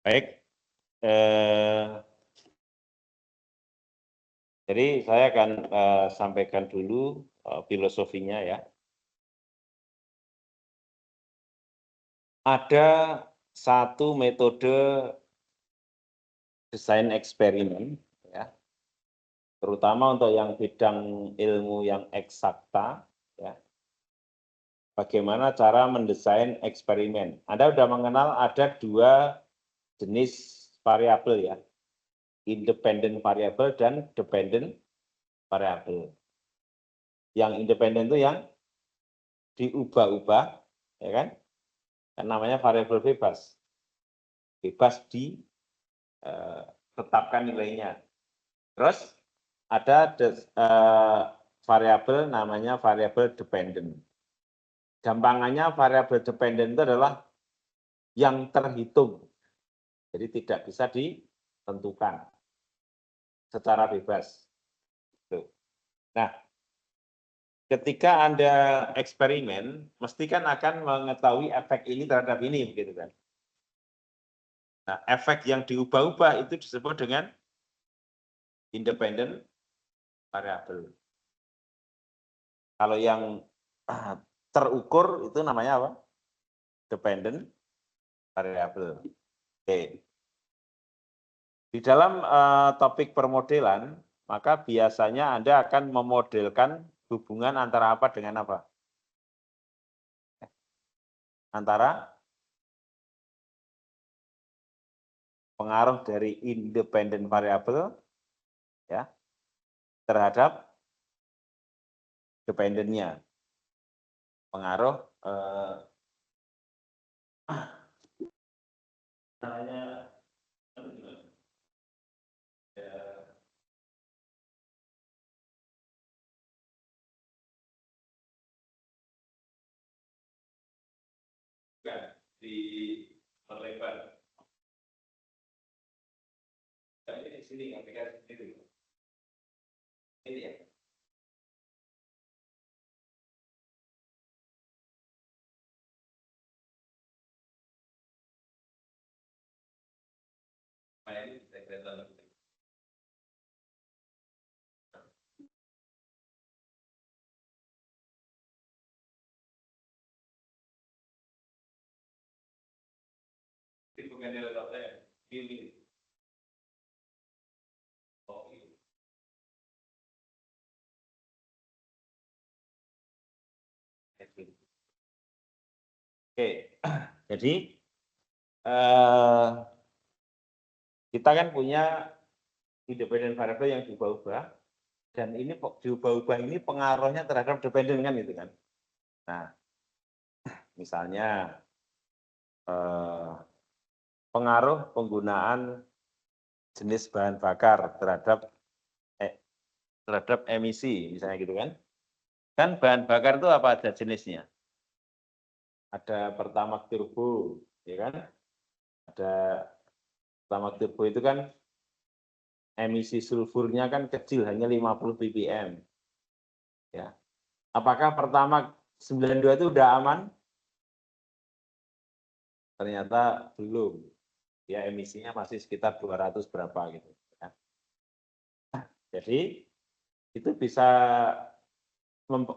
Baik, jadi saya akan sampaikan dulu filosofinya ya. Ada satu metode desain eksperimen, ya, terutama untuk yang bidang ilmu yang eksakta, ya. Bagaimana cara mendesain eksperimen? Anda sudah mengenal ada dua jenis variabel ya, independent variable dan dependent variable. Yang independen itu yang diubah-ubah, ya kan? Namanya variabel bebas. Bebas ditetapkan nilainya. Terus ada variabel namanya variabel dependent. Gampangannya variabel dependent itu adalah yang terhitung. Jadi tidak bisa ditentukan secara bebas. Nah, ketika Anda eksperimen, mesti kan akan mengetahui efek ini terhadap ini, begitu kan? Nah, efek yang diubah-ubah itu disebut dengan independent variable. Kalau yang terukur itu namanya apa? Dependent variable. Oke. Di dalam topik permodelan, maka biasanya Anda akan memodelkan hubungan antara apa dengan apa? Antara pengaruh dari independent variable ya terhadap dependennya. Pengaruh namanya di perlebar. Ini di sini aplikasi sendiri. Ini ya. Ini bisa kelihatan lebih. Ini bukan di laptop saya. Ini. Oh, ini. Oke, jadi kita kan punya independent variable yang diubah-ubah, dan ini diubah-ubah ini pengaruhnya terhadap dependent kan gitu kan. Nah, misalnya pengaruh penggunaan jenis bahan bakar terhadap emisi, misalnya gitu kan. Kan bahan bakar itu apa aja jenisnya? Ada Pertamax turbo, ya kan? Ada Pertamax turbo itu kan emisi sulfurnya kan kecil, hanya 50 ppm. Ya. Apakah Pertamax 92 itu udah aman? Ternyata belum. Ya, emisinya masih sekitar 200 berapa gitu. Ya. Jadi itu bisa,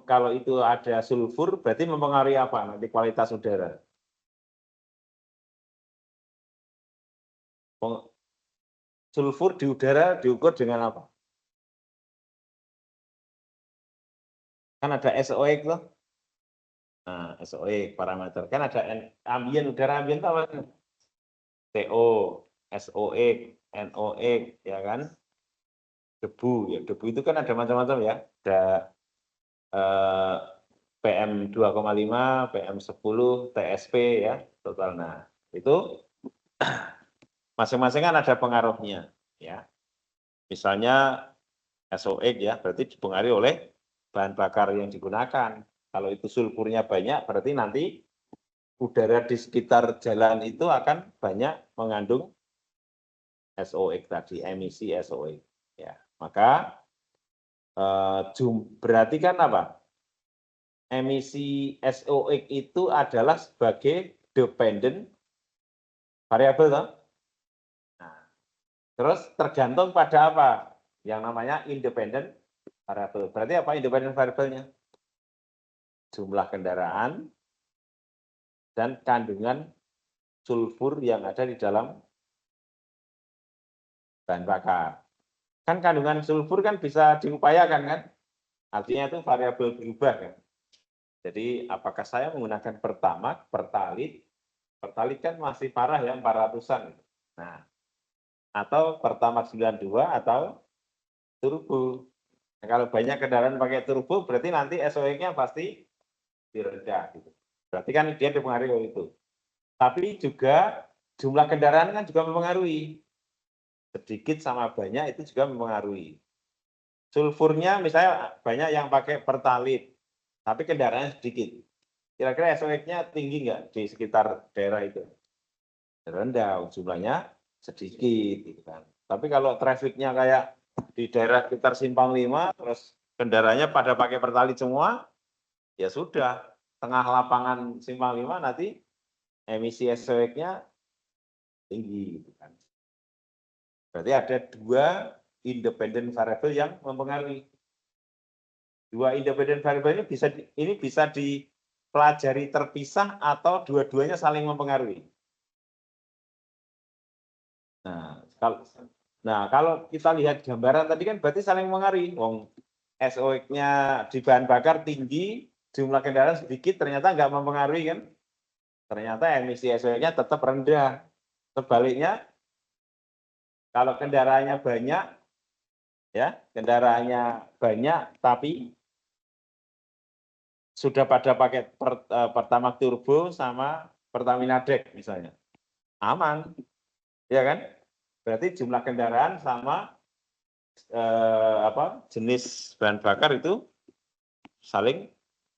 kalau itu ada sulfur, berarti mempengaruhi apa nanti kualitas udara? Sulfur di udara diukur dengan apa? Kan ada SOx loh. Nah, SOx parameter. Kan ada ambien, udara ambien itu apa? CO, SOx, NOx, ya kan? Debu, ya debu itu kan ada macam-macam ya. Ada PM 2,5, PM 10, TSP ya, total. Nah, itu masing-masing kan ada pengaruhnya, ya. Misalnya SOx ya, berarti dipengaruhi oleh bahan bakar yang digunakan. Kalau itu sulfurnya banyak, berarti nanti udara di sekitar jalan itu akan banyak mengandung SOx tadi, emisi SOx. Ya, maka berarti kan apa? Emisi SOx itu adalah sebagai dependent variable, toh? Terus tergantung pada apa? Yang namanya independent variable. Berarti apa independent variable-nya? Jumlah kendaraan dan kandungan sulfur yang ada di dalam bahan bakar. Kan kandungan sulfur kan bisa diupayakan kan? Artinya itu variabel berubah kan? Jadi apakah saya menggunakan Pertamax, Pertalite? Pertalite kan masih parah ya 400-an. Nah, atau Pertamax 92 atau turbo. Nah, kalau banyak kendaraan pakai turbo berarti nanti SOX-nya pasti direndah gitu. Berarti kan dia dipengaruhi oleh itu. Tapi juga jumlah kendaraan kan juga mempengaruhi. Sedikit sama banyak itu juga mempengaruhi. Sulfurnya misalnya banyak yang pakai Pertalite, tapi kendaraannya sedikit. Kira-kira SOX-nya tinggi nggak di sekitar daerah itu? Rendah, jumlahnya sedikit gitu kan. Tapi kalau trafficnya kayak di daerah sekitar Simpang 5, terus kendaraannya pada pakai Pertalite semua, ya sudah, tengah lapangan Simpang 5 nanti emisi SOX-nya tinggi gitu kan. Berarti ada dua independent variable yang mempengaruhi. Dua independent variable ini bisa dipelajari terpisah atau dua-duanya saling mempengaruhi. Nah, kalau kita lihat gambaran tadi kan berarti saling mempengaruhi. Wong SOX-nya di bahan bakar tinggi, jumlah kendaraan sedikit, ternyata nggak mempengaruhi kan? Ternyata emisi SOX-nya tetap rendah. Sebaliknya, kalau kendaraannya banyak, ya kendaraannya banyak, tapi sudah pada pakai Pertamax Turbo sama Pertamina Dex misalnya, aman, ya kan? Berarti jumlah kendaraan sama jenis bahan bakar itu saling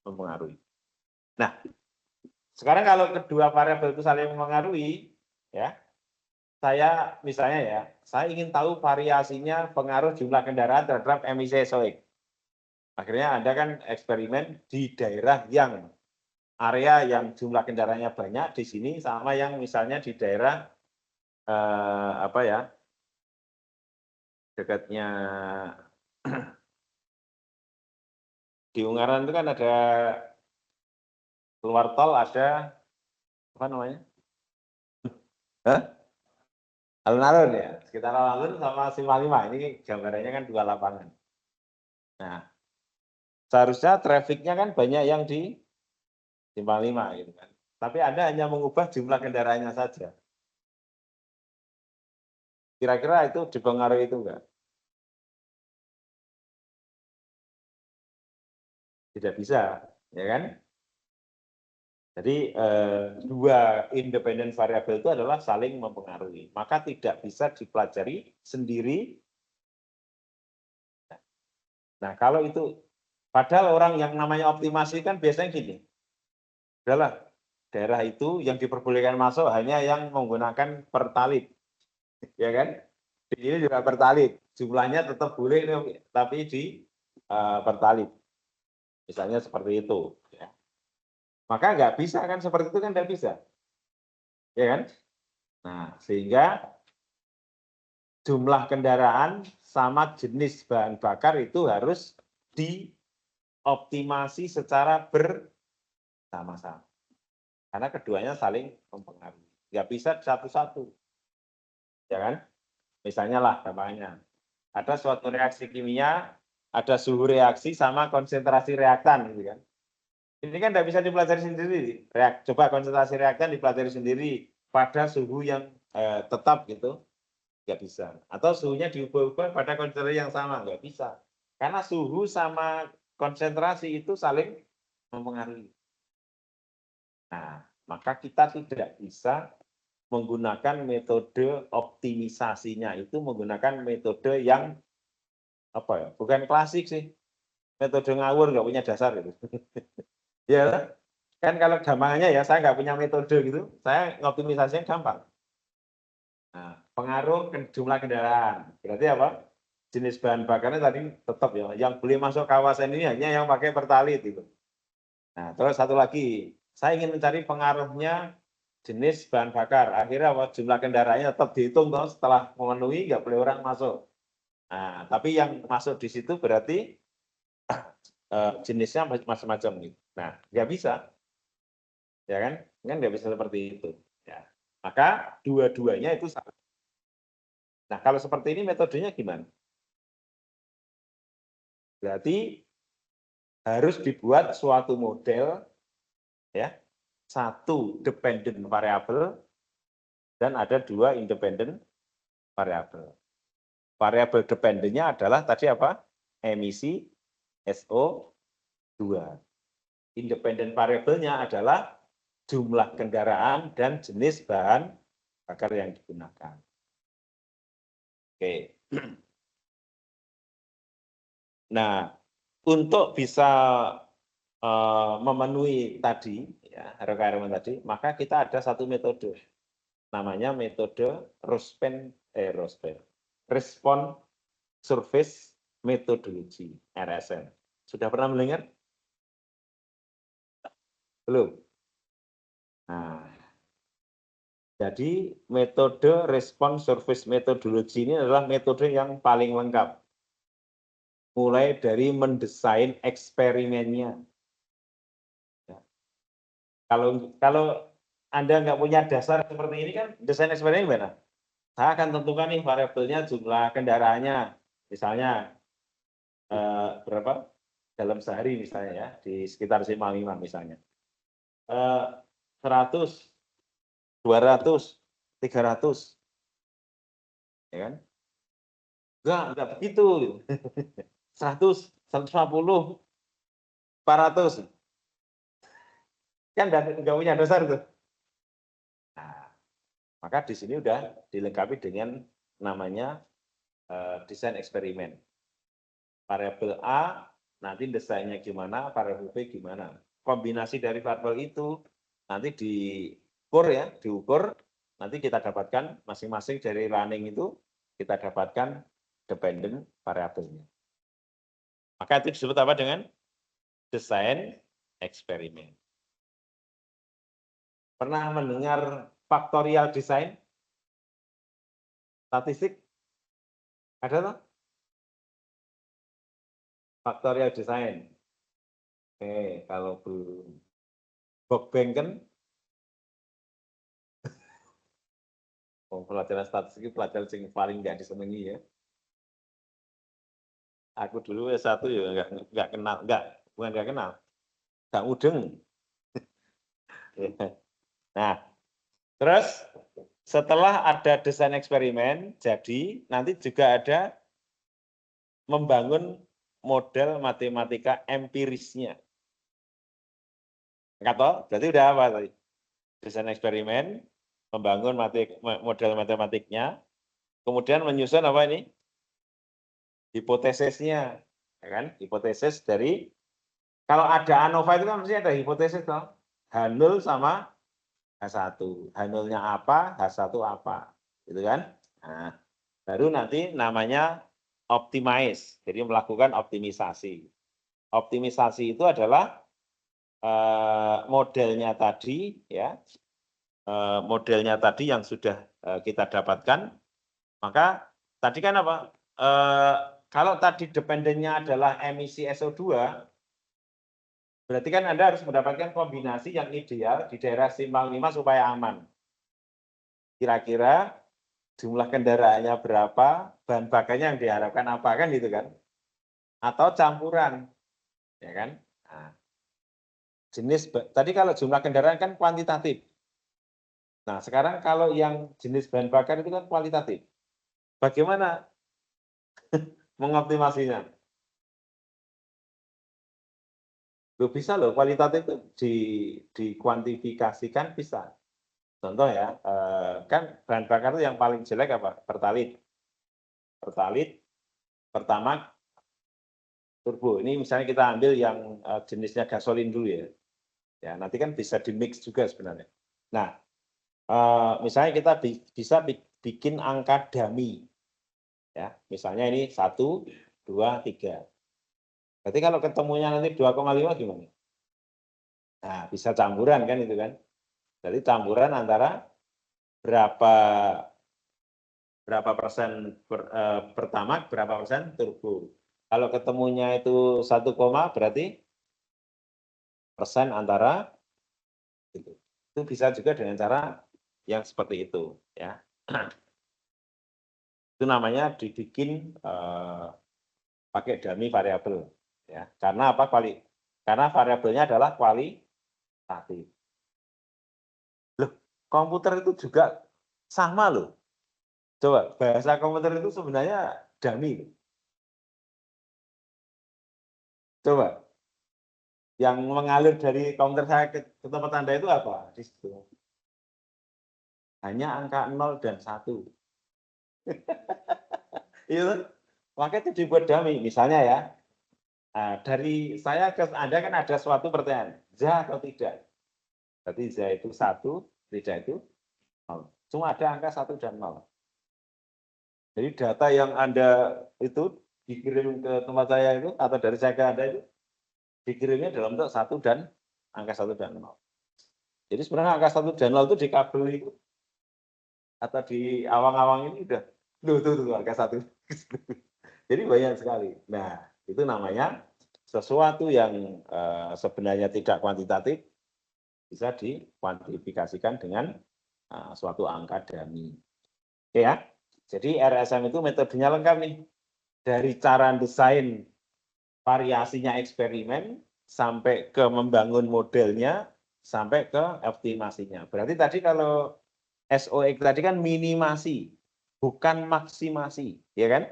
mempengaruhi. Nah, sekarang kalau kedua variabel itu saling mempengaruhi, ya, saya misalnya ya, saya ingin tahu variasinya pengaruh jumlah kendaraan terhadap emisi SOX. Akhirnya Anda kan eksperimen di daerah yang area yang jumlah kendaraannya banyak di sini sama yang misalnya di daerah dekatnya di Ungaran itu kan ada keluar tol ada apa namanya? Alun-alun ya, sekitar alun-alun sama Simpang 5. Ini gambarannya kan dua lapangan. Nah, seharusnya trafficnya kan banyak yang di Simpang 5 gitu kan. Tapi Anda hanya mengubah jumlah kendaraannya saja. Kira-kira itu dipengaruhi itu enggak? Tidak bisa, ya kan? Jadi dua independent variabel itu adalah saling mempengaruhi. Maka tidak bisa dipelajari sendiri. Nah, kalau itu, padahal orang yang namanya optimasi kan biasanya gini, adalah daerah itu yang diperbolehkan masuk hanya yang menggunakan Pertalite, ya kan? Di sini juga Pertalite, jumlahnya tetap boleh tapi di Pertalite, misalnya seperti itu. Ya. Maka nggak bisa kan seperti itu kan nggak bisa, ya kan? Nah, sehingga jumlah kendaraan sama jenis bahan bakar itu harus dioptimasi secara bersama-sama. Karena keduanya saling mempengaruhi. Nggak bisa satu-satu. Ya kan? Misalnya lah, gampangnya. Ada suatu reaksi kimia, ada suhu reaksi sama konsentrasi reaktan. Gitu kan. Ini kan nggak bisa dipelajari sendiri. Coba konsentrasi reaktan dipelajari sendiri pada suhu yang tetap gitu. Nggak bisa. Atau suhunya diubah-ubah pada konsentrasi yang sama. Nggak bisa. Karena suhu sama konsentrasi itu saling mempengaruhi. Nah, maka kita tidak bisa menggunakan metode optimisasinya itu menggunakan metode yang apa ya, bukan klasik sih, metode ngawur nggak punya dasar gitu. Ya kan kalau gampangnya ya saya nggak punya metode gitu, saya ngoptimisasinya gampang. Nah, pengaruh jumlah kendaraan berarti apa? Jenis bahan bakarnya tadi tetap ya, yang boleh masuk kawasan ini hanya yang pakai Pertalite gitu. Nah, terus satu lagi, saya ingin mencari pengaruhnya jenis bahan bakar. Akhirnya jumlah kendaraannya tetap dihitung toh, setelah memenuhi nggak boleh orang masuk. Nah, tapi yang masuk di situ berarti jenisnya macam-macam gitu. Nah, nggak bisa, ya kan? Kan nggak bisa seperti itu. Ya. Maka dua-duanya itu sama. Nah, kalau seperti ini metodenya gimana? Berarti harus dibuat suatu model, ya, satu dependent variable dan ada dua independent variable. Variabel dependentnya adalah tadi apa? Emisi SO2. Independent variabelnya adalah jumlah kendaraan dan jenis bahan bakar yang digunakan. Oke. Nah, untuk bisa memenuhi tadi, ya, requirement tadi, maka kita ada satu metode, namanya metode Response Surface Methodology, RSM. Sudah pernah mendengar? Belum? Nah, jadi metode Response Surface Methodology ini adalah metode yang paling lengkap. Mulai dari mendesain eksperimennya. Ya. Kalau Anda nggak punya dasar seperti ini kan, desain eksperimen gimana? Saya akan tentukan nih variabelnya jumlah kendaraannya, misalnya berapa dalam sehari misalnya ya, di sekitar Simpang 5 misalnya. 100, 200, 300. Ya kan? Enggak begitu. 100, 150, 400. Kan enggak punya dasar tuh. Nah, maka di sini udah dilengkapi dengan namanya desain eksperimen. Variabel A nanti desainnya gimana, variabel B gimana. Kombinasi dari variabel itu nanti diukur, nanti kita dapatkan masing-masing dari running itu kita dapatkan dependent variabelnya. Maka itu disebut apa dengan desain eksperimen. Pernah mendengar faktorial design? Statistik? Ada toh? Faktorial design. Oke, kalau belum. Bob Benken, pelajaran statistik pelajaran yang paling nggak disenangi ya. Aku dulu S1 ya nggak kenal, bukan nggak kenal, nggak mudeng. Nah, terus setelah ada desain eksperimen, jadi nanti juga ada membangun model matematika empirisnya. Kata, berarti udah apa tadi? Desain eksperimen, membangun model matematiknya, kemudian menyusun apa ini? Hipotesisnya, ya kan? Hipotesis dari, kalau ada ANOVA itu kan mesti ada hipotesis toh. H0 sama H1. H0-nya apa, H1 apa. Gitu kan? Nah, baru nanti namanya optimize, jadi melakukan optimisasi. Optimisasi itu adalah modelnya tadi, ya, modelnya tadi yang sudah kita dapatkan. Maka tadi kan apa? Kalau tadi dependennya adalah emisi SO2, berarti kan Anda harus mendapatkan kombinasi yang ideal di daerah Simpang 5 supaya aman. Kira-kira jumlah kendaraannya berapa, bahan bakarnya yang diharapkan apa, kan gitu kan? Atau campuran, ya kan? Nah, jenis tadi kalau jumlah kendaraan kan kuantitatif. Nah, sekarang kalau yang jenis bahan bakar itu kan kualitatif. Bagaimana mengoptimasinya? Loh, bisa loh, kualitatif itu dikuantifikasikan bisa. Contoh ya, kan bahan bakar itu yang paling jelek apa? Pertalite. Pertalite, Pertamax, turbo. Ini misalnya kita ambil yang jenisnya gasolin dulu ya. Ya, nanti kan bisa di-mix juga sebenarnya. Nah, misalnya kita bisa bikin angka dummy. Ya, misalnya ini 1, 2, 3. Berarti kalau ketemunya nanti 2,5 gimana? Nah, bisa campuran kan itu kan. Jadi campuran antara berapa persen pertamax, berapa persen turbo. Kalau ketemunya itu 1, berarti persen antara itu. Itu bisa juga dengan cara yang seperti itu, ya. Itu namanya dibikin pakai dummy variabel, ya. Karena apa? Karena variabelnya adalah kualitatif. Loh, komputer itu juga sama loh. Coba bahasa komputer itu sebenarnya dummy. Coba yang mengalir dari komputer saya ke tempat Anda itu apa? Di situ. Hanya angka 0 dan 1. Itu makanya itu dibuat dummy. Misalnya ya, dari saya ke Anda kan ada suatu pertanyaan, za atau tidak? Berarti za itu 1, tidak itu 0. Cuma ada angka 1 dan 0. Jadi data yang Anda itu dikirim ke tempat saya itu, atau dari saya ke Anda itu, dikirimnya dalam bentuk 1 dan angka 1 dan 0. Jadi sebenarnya angka 1 dan 0 itu di kabel itu, atau di awang-awang ini udah, tuh angka 1. Jadi banyak sekali. Nah, itu namanya sesuatu yang sebenarnya tidak kuantitatif, bisa dikuantifikasikan dengan suatu angka dummy. Oke ya, jadi RSM itu metodenya lengkap nih. Dari cara desain variasinya eksperimen, sampai ke membangun modelnya, sampai ke optimasinya. Berarti tadi kalau SOX tadi kan minimasi, bukan maksimasi, ya kan?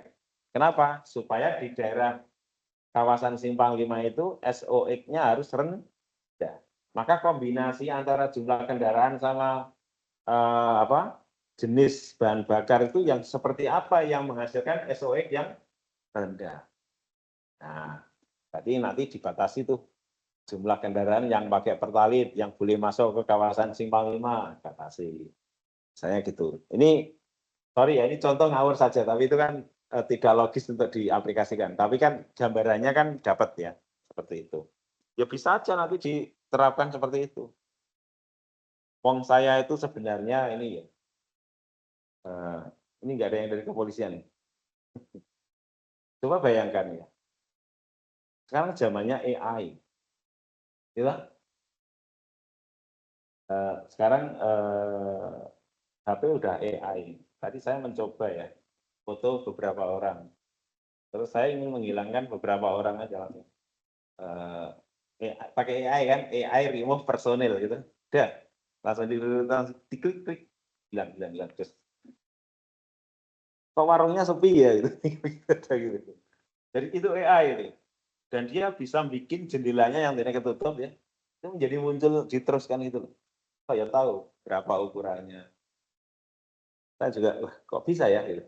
Kenapa? Supaya di daerah kawasan Simpang 5 itu SOX-nya harus rendah. Maka kombinasi antara jumlah kendaraan sama jenis bahan bakar itu yang seperti apa yang menghasilkan SOX yang rendah. Nah, berarti nanti dibatasi tuh jumlah kendaraan yang pakai pertalite yang boleh masuk ke kawasan Simpang 5, batasi. Misalnya gitu. Ini sorry ya, ini contoh ngawur saja, tapi itu kan tidak logis untuk diaplikasikan. Tapi kan gambarannya kan dapat ya, seperti itu. Ya bisa aja nanti diterapkan seperti itu. Wong saya itu sebenarnya ini ya, ini nggak ada yang dari kepolisian. Coba bayangkan ya, sekarang zamannya AI. Gitu. Sekarang HP udah AI. Tadi saya mencoba ya, foto beberapa orang. Terus saya ingin menghilangkan beberapa orang aja langsung. Pakai AI kan, AI remove personil gitu. Udah, langsung diklik, hilang. Terus, kok warungnya sepi ya gitu. Gitu. Jadi itu AI itu. Dan dia bisa bikin jendelanya yang tidak ketutup ya, itu menjadi muncul diteruskan itu. Oh ya tahu berapa ukurannya. Saya juga, wah, kok bisa ya? Gitu.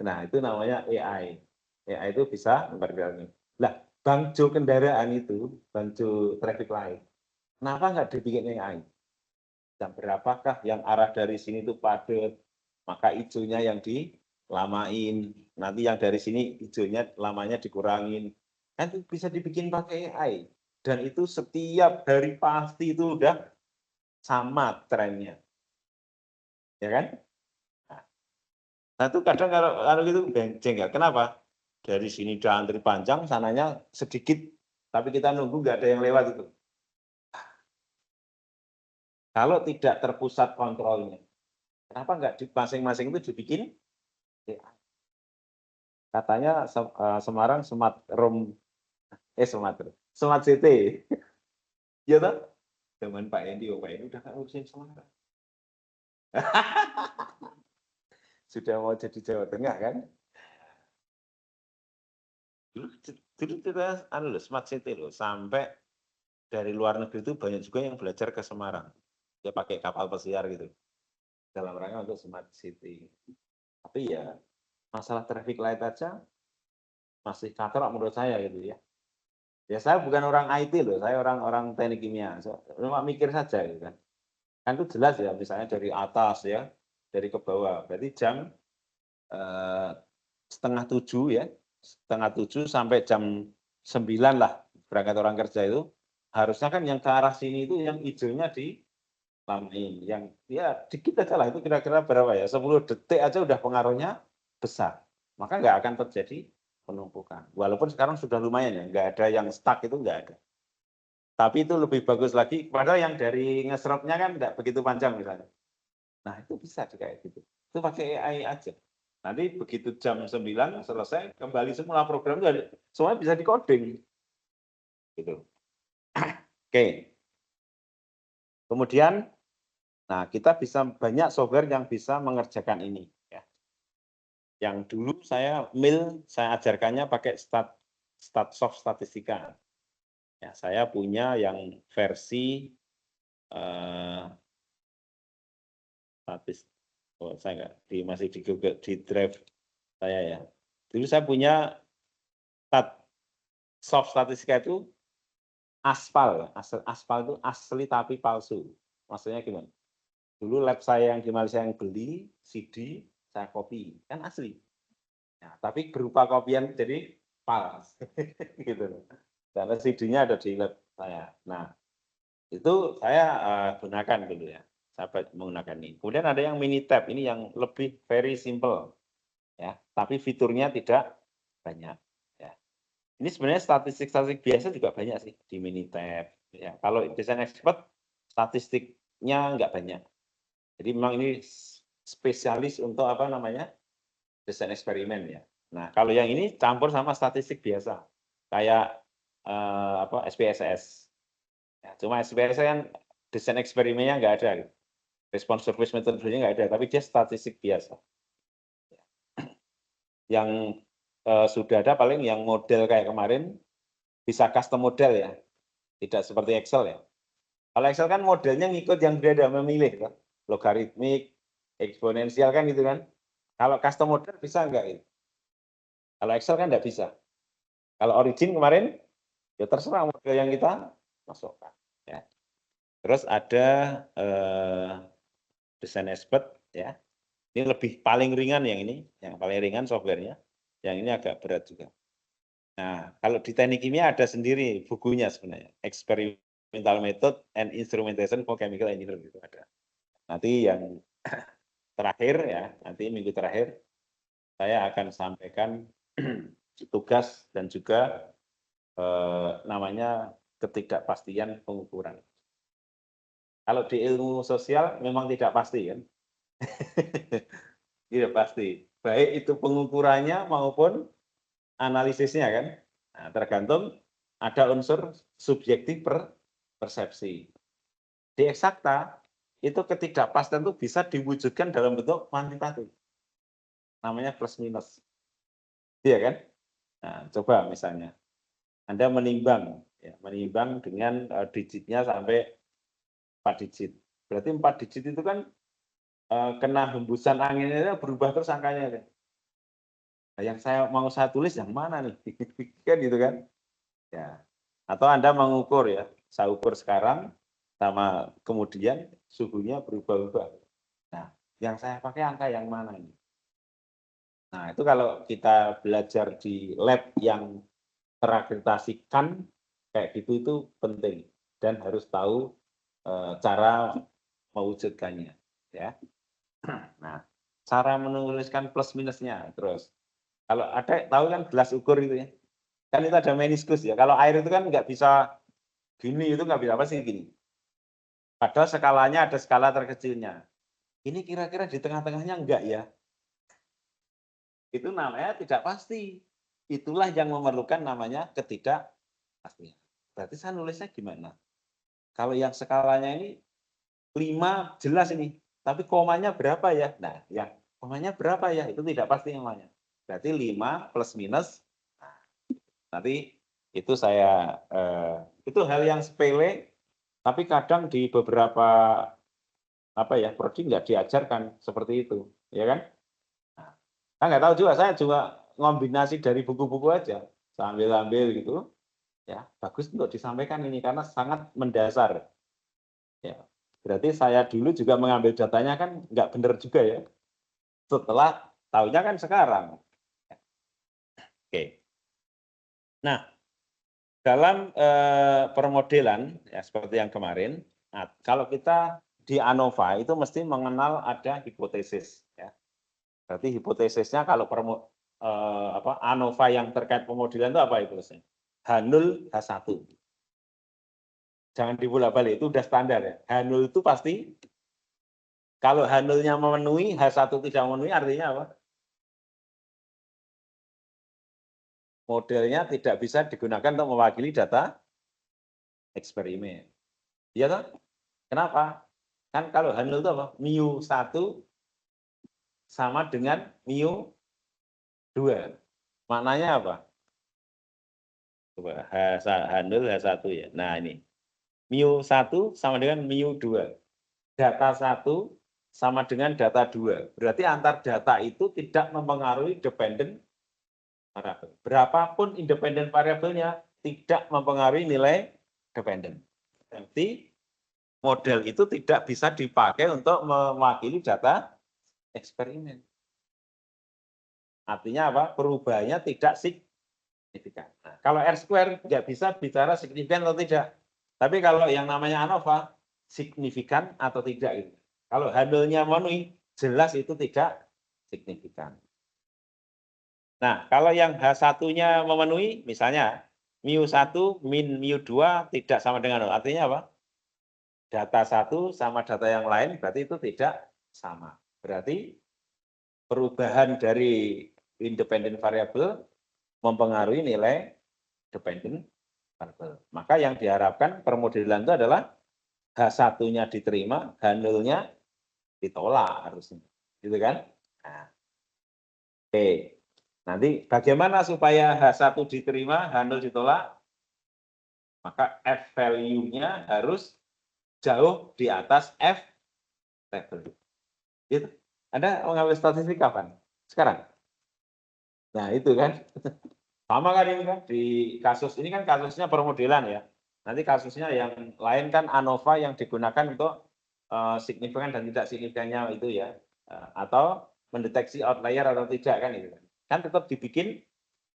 Nah itu namanya AI. AI itu bisa memperkirakan. Lah, bangjo kendaraan itu, bangjo traffic light, kenapa nggak dibikin AI? Jam berapakah yang arah dari sini itu padat, maka hijaunya yang dilamain, nanti yang dari sini hijaunya lamanya dikurangin. Kan itu bisa dibikin pakai AI. Dan itu setiap hari pasti itu udah sama trennya. Ya kan? Nah itu kadang kalau gitu benceng ya. Kenapa? Dari sini udah antri panjang, sananya sedikit, tapi kita nunggu nggak ada yang lewat itu. Kalau tidak terpusat kontrolnya, kenapa nggak di masing-masing itu dibikin? Katanya Semarang Smart Room, Smart City. Ya toh? Zaman Pak Endi, Pak Endi udah nggak ngurusin Semarang. Sudah mau jadi Jawa Tengah kan? Dulu kita Smart City loh, sampai dari luar negeri itu banyak juga yang belajar ke Semarang. Dia pakai kapal pesiar gitu, dalam rangka untuk Smart City. Tapi ya masalah traffic light aja masih katrok menurut saya gitu ya. Ya saya bukan orang IT loh, saya orang teknik kimia. Cuma mikir saja gitu kan. Kan itu jelas ya, misalnya dari atas ya, dari ke bawah. Berarti jam 6:30 ya, 6:30 sampai jam 9 lah berangkat orang kerja itu. Harusnya kan yang ke arah sini itu yang hijaunya lamain. Yang ya dikit aja lah, itu kira-kira berapa ya, 10 detik aja udah pengaruhnya besar. Maka nggak akan terjadi penumpukan. Walaupun sekarang sudah lumayan ya, nggak ada yang stuck, itu nggak ada. Tapi itu lebih bagus lagi, padahal yang dari ngeserapnya kan nggak begitu panjang misalnya. Nah itu bisa kayak gitu. Itu pakai AI aja. Nanti begitu jam 9 selesai, kembali semula program itu semuanya bisa di-coding. Gitu. Oke. Kemudian, nah kita bisa banyak software yang bisa mengerjakan ini. Ya. Yang dulu saya ajarkannya pakai StatSoft Statistika. Ya, saya punya yang versi saya nggak masih di Google, di drive saya ya. Dulu saya punya soft statistika itu aspal. Aspal itu asli tapi palsu. Maksudnya gimana? Dulu lab saya yang di Malaysia yang beli CD, saya copy, kan asli. Nah, tapi berupa kopian jadi pals. Gitu. Karena CD-nya ada di lab saya. Nah, itu saya gunakan dulu ya. Saya menggunakan ini. Kemudian ada yang mini tab, ini yang lebih very simple. Ya, tapi fiturnya tidak banyak. Ya. Ini sebenarnya statistik biasa juga banyak sih di Minitab. Ya, kalau desain expert statistiknya nggak banyak. Jadi memang ini spesialis untuk apa namanya desain eksperimen ya. Nah kalau yang ini campur sama statistik biasa, kayak apa SPSS. Ya, cuma SPSS kan desain eksperimennya nggak ada, gitu. Respon surface metodologinya nggak ada, tapi dia statistik biasa. Yang sudah ada paling yang model kayak kemarin bisa custom model ya, tidak seperti Excel ya. Kalau Excel kan modelnya ngikut yang dia ada memilih, kan? Logaritmik, eksponensial kan gitu kan. Kalau custom model bisa enggak itu? Kalau Excel kan enggak bisa. Kalau origin kemarin, ya terserah model yang kita masukkan. Ya. Terus ada desain expert ya. Ini lebih paling ringan yang ini, yang paling ringan softwarenya. Yang ini agak berat juga. Nah, kalau di teknik kimia ada sendiri bukunya sebenarnya. Experimental Method and Instrumentation for Chemical Engineer gitu ada. Nanti yang terakhir ya, nanti minggu terakhir saya akan sampaikan tugas dan juga namanya ketidakpastian pengukuran. Kalau di ilmu sosial memang tidak pasti kan, tidak pasti. Baik itu pengukurannya maupun analisisnya kan, nah, tergantung ada unsur subjektif persepsi. Di eksakta itu ketidakpastian itu bisa diwujudkan dalam bentuk kuantitatif. Namanya plus minus. Iya kan? Nah, coba misalnya Anda menimbang ya, menimbang dengan digitnya sampai 4 digit. Berarti 4 digit itu kan kena hembusan anginnya berubah terus angkanya. Nah, yang saya tulis yang mana nih? Kan gitu kan? Ya. Atau Anda mengukur ya, saya ukur sekarang sama kemudian suhunya berubah-ubah. Nah, yang saya pakai angka yang mana ini? Nah, itu kalau kita belajar di lab yang terakreditasikan kayak gitu itu penting dan harus tahu cara mewujudkannya ya. Nah, cara menuliskan plus minusnya terus. Kalau ada tahu kan gelas ukur itu ya. Kan itu ada meniskus ya. Kalau air itu kan nggak bisa gini, itu nggak bisa apa sih gini. Padahal skalanya ada skala terkecilnya. Ini kira-kira di tengah-tengahnya enggak ya? Itu namanya tidak pasti. Itulah yang memerlukan namanya ketidakpastian. Berarti saya nulisnya gimana? Kalau yang skalanya ini 5 jelas ini, tapi komanya berapa ya? Nah, yang komanya berapa ya? Itu tidak pasti namanya. Berarti 5 plus minus. Nah, nanti itu saya itu hal yang sepele, tapi kadang di beberapa apa ya prodi nggak diajarkan seperti itu, ya kan? Nah, saya nggak tahu juga, saya juga ngombinasi dari buku-buku aja, sambil-ambil gitu, ya bagus untuk disampaikan ini karena sangat mendasar. Ya, berarti saya dulu juga mengambil datanya kan nggak benar juga ya. Setelah tahunya kan sekarang. Oke. Nah, dalam permodelan ya seperti yang kemarin, nah, kalau kita di ANOVA itu mesti mengenal ada hipotesis. Ya. Berarti hipotesisnya kalau ANOVA yang terkait pemodelan itu apa hipotesisnya? H0, H1. Jangan dibolak-balik, itu udah standar ya. H0 itu pasti, kalau H0-nya memenuhi, H1 tidak memenuhi, artinya apa? Modelnya tidak bisa digunakan untuk mewakili data eksperimen. Iya toh? Kenapa? Kan kalau H0 itu apa? Mu1 sama dengan mu2. Maknanya apa? Coba H0, H1 ya. Nah ini. Mu1 sama dengan mu2. Data 1 sama dengan data 2. Berarti antar data itu tidak mempengaruhi dependent variable. Berapapun independent variabelnya tidak mempengaruhi nilai dependent. Berarti model itu tidak bisa dipakai untuk mewakili data eksperimen. Artinya apa? Perubahannya tidak signifikan. Nah, kalau R-square nggak bisa bicara signifikan atau tidak. Tapi kalau yang namanya ANOVA, signifikan atau tidak. Gitu. Kalau handle-nya memenuhi, jelas itu tidak signifikan. Nah, kalau yang H1-nya memenuhi, misalnya mu1 min mu2 tidak sama dengan 0. Artinya apa? Data satu sama data yang lain berarti itu tidak sama. Berarti perubahan dari independent variable mempengaruhi nilai dependent variable. Maka yang diharapkan permodelan itu adalah H1-nya diterima, H0-nya ditolak harusnya. Gitu kan? Nah. Oke. Nanti bagaimana supaya H1 diterima, H0 ditolak? Maka F value-nya harus jauh di atas F label. Gitu. Anda mengambil statistik kapan? Sekarang? Nah, itu kan. Sama kan ini kan, di kasus ini kan kasusnya permodelan ya. Nanti kasusnya yang lain kan ANOVA yang digunakan untuk signifikan dan tidak signifikannya itu ya. Atau mendeteksi outlier atau tidak kan itu kan. Kan tetap dibikin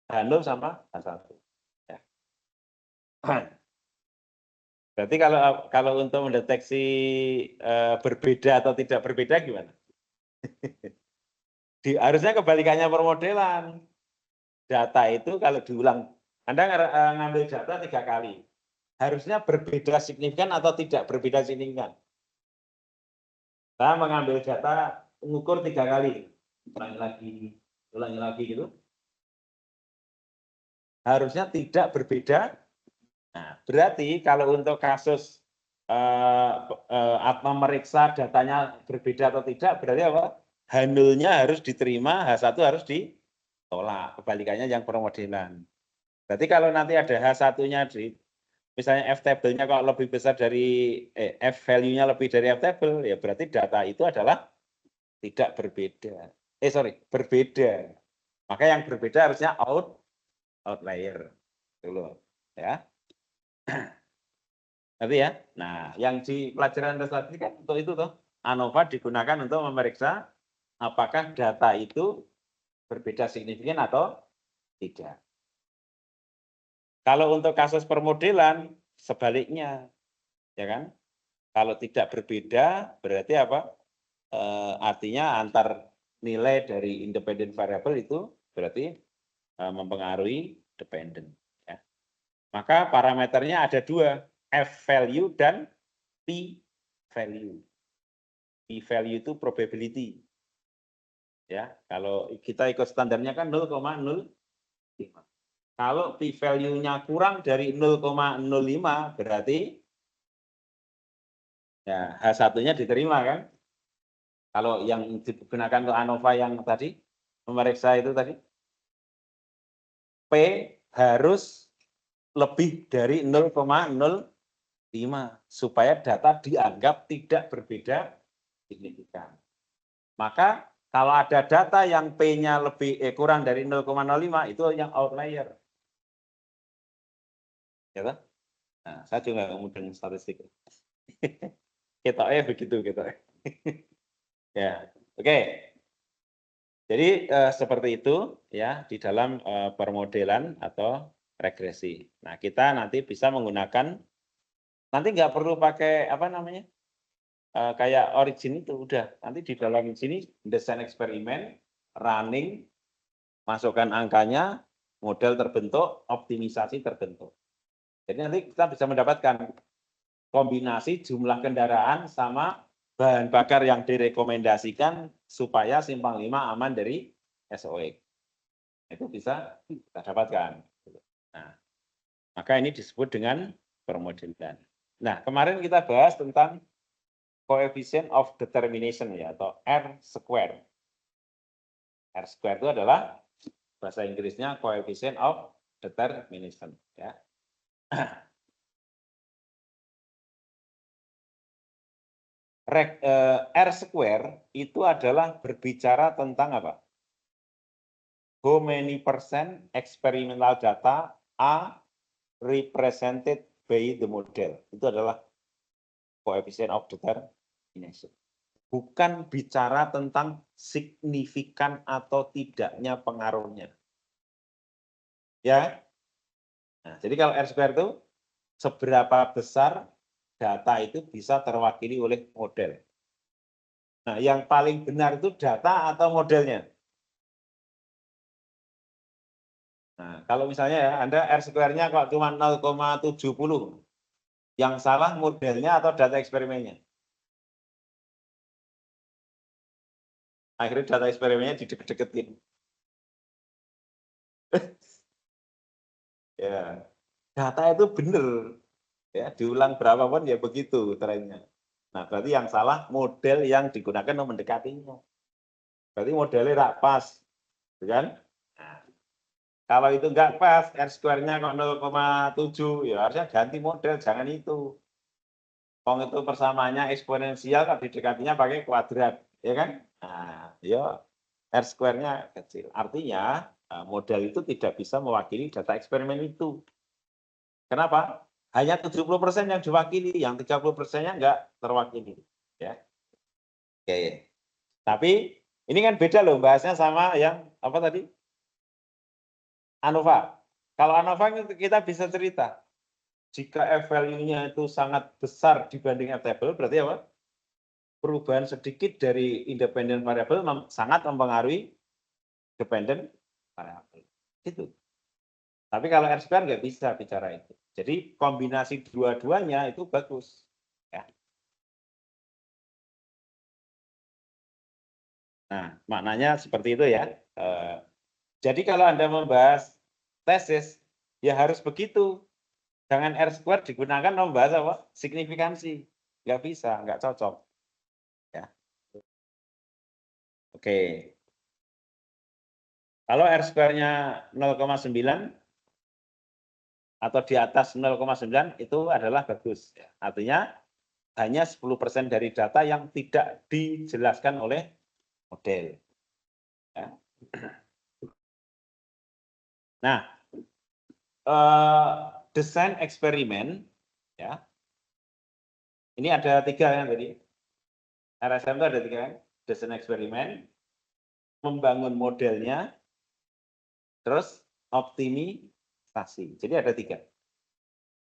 H0 sama H1. Ya. Berarti kalau untuk mendeteksi berbeda atau tidak berbeda gimana? Harusnya kebalikannya permodelan. Data itu kalau diulang, Anda ngambil data 3 kali. Harusnya berbeda signifikan atau tidak berbeda signifikan. Saya mengambil data, mengukur 3 kali. Ulangi lagi gitu. Harusnya tidak berbeda. Nah, berarti kalau untuk kasus memeriksa datanya berbeda atau tidak, berarti apa? H0-nya harus diterima, H1 harus ditolak. Kebalikannya yang permodelan. Berarti kalau nanti ada H1-nya misalnya F table-nya kalau lebih besar dari F value-nya lebih dari F table, ya berarti data itu adalah tidak berbeda. Berbeda. Maka yang berbeda harusnya outlier. Dulu ya. Tapi ya. Nah, yang di pelajaran statistik kan untuk itu toh. ANOVA digunakan untuk memeriksa apakah data itu berbeda signifikan atau tidak. Kalau untuk kasus permodelan sebaliknya, ya kan? Kalau tidak berbeda berarti apa? Artinya antar nilai dari independent variable itu berarti mempengaruhi dependent. Ya. Maka parameternya ada 2, F value dan P value. P value itu probability. Ya, kalau kita ikut standarnya kan 0,05. Kalau P value-nya kurang dari 0,05 berarti ya H1-nya diterima kan? Kalau yang digunakan untuk ANOVA yang tadi memeriksa itu tadi P harus lebih dari 0,05 supaya data dianggap tidak berbeda signifikan. Maka kalau ada data yang P-nya kurang dari 0,05 itu yang outlier. Ya kan? Nah, saya juga ngomong dengan statistik. Kita begitu kita. Ya, oke. Jadi seperti itu ya di dalam permodelan atau regresi. Nah, kita nanti bisa menggunakan nanti nggak perlu pakai apa namanya? kayak origin itu udah nanti di dalam sini desain eksperimen, running, masukkan angkanya, model terbentuk, optimisasi terbentuk. Jadi nanti kita bisa mendapatkan kombinasi jumlah kendaraan sama bahan bakar yang direkomendasikan supaya simpang 5 aman dari SOX. Itu bisa kita dapatkan. Nah, maka ini disebut dengan permodelan. Nah, kemarin kita bahas tentang coefficient of determination ya atau R square. R square itu adalah bahasa Inggrisnya coefficient of determination ya. R square itu adalah berbicara tentang apa? How many percent experimental data are represented by the model? Itu adalah coefficient of determination. Bukan bicara tentang signifikan atau tidaknya pengaruhnya. Ya. Nah, jadi kalau R square itu seberapa besar data itu bisa terwakili oleh model. Nah, yang paling benar itu data atau modelnya? Nah, kalau misalnya ya, Anda R square-nya kalau cuma 0,70, yang salah modelnya atau data eksperimennya? Akhirnya data eksperimennya dideket-deketin. Ya, data itu benar. Ya, diulang berapapun ya begitu trennya. Nah, berarti yang salah model yang digunakan untuk mendekatinya. Berarti modelnya tidak pas, kan? Nah, kalau itu nggak pas, R square-nya kok 0,7, ya harusnya ganti model, jangan itu. Wong itu persamaannya eksponensial, kalau didekatinya pakai kuadrat, ya kan? Nah, ya R square-nya kecil. Artinya, model itu tidak bisa mewakili data eksperimen itu. Kenapa? Hanya 70% yang diwakili, yang 30%-nya enggak terwakili. Ya. Oke. Tapi ini kan beda loh bahasnya sama yang apa tadi? ANOVA. Kalau ANOVA kita bisa cerita. Jika F value-nya itu sangat besar dibanding F table, berarti apa? Perubahan sedikit dari independent variable sangat mempengaruhi dependent variable. Itu. Tapi kalau R square nggak bisa bicara itu. Jadi kombinasi dua-duanya itu bagus. Ya. Nah, maknanya seperti itu ya. Jadi kalau Anda membahas tesis, ya harus begitu. Jangan R square digunakan membahas apa? Signifikansi. Nggak bisa, nggak cocok. Ya. Oke. Kalau R square-nya 0,9 atau di atas 0,9 itu adalah bagus. Artinya hanya 10% dari data yang tidak dijelaskan oleh model. Ya. Nah, desain eksperimen, ya, ini ada 3 kan tadi. RSM itu ada 3 kan, desain eksperimen, membangun modelnya, terus optimisasi. Jadi ada 3.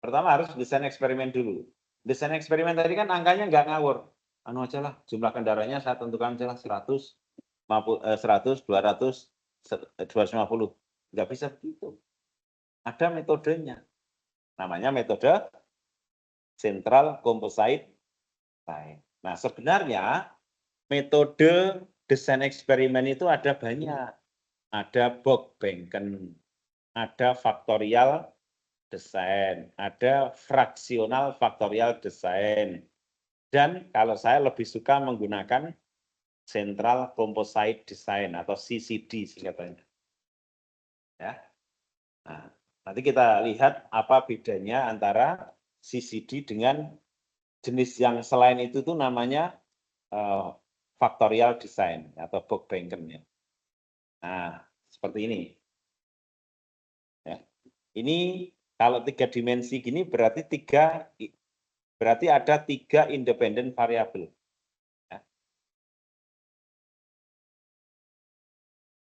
Pertama harus desain eksperimen dulu. Desain eksperimen tadi kan angkanya nggak ngawur. Anu aja lah, jumlah kendaraannya saya tentukan aja lah 100, 100, 200, 250. Nggak bisa begitu. Ada metodenya. Namanya metode Central Composite Design. Nah, sebenarnya metode desain eksperimen itu ada banyak. Ada Bock-Benken, ada faktorial desain, ada fraksional faktorial desain. Dan kalau saya lebih suka menggunakan Central Composite Design atau CCD singkatannya. Ya. Nah, nanti kita lihat apa bedanya antara CCD dengan jenis yang selain itu tuh namanya faktorial design atau Bock-Benken ya. Nah, seperti ini. Ya. Ini kalau 3 dimensi gini berarti ada 3 independen variabel. Ya.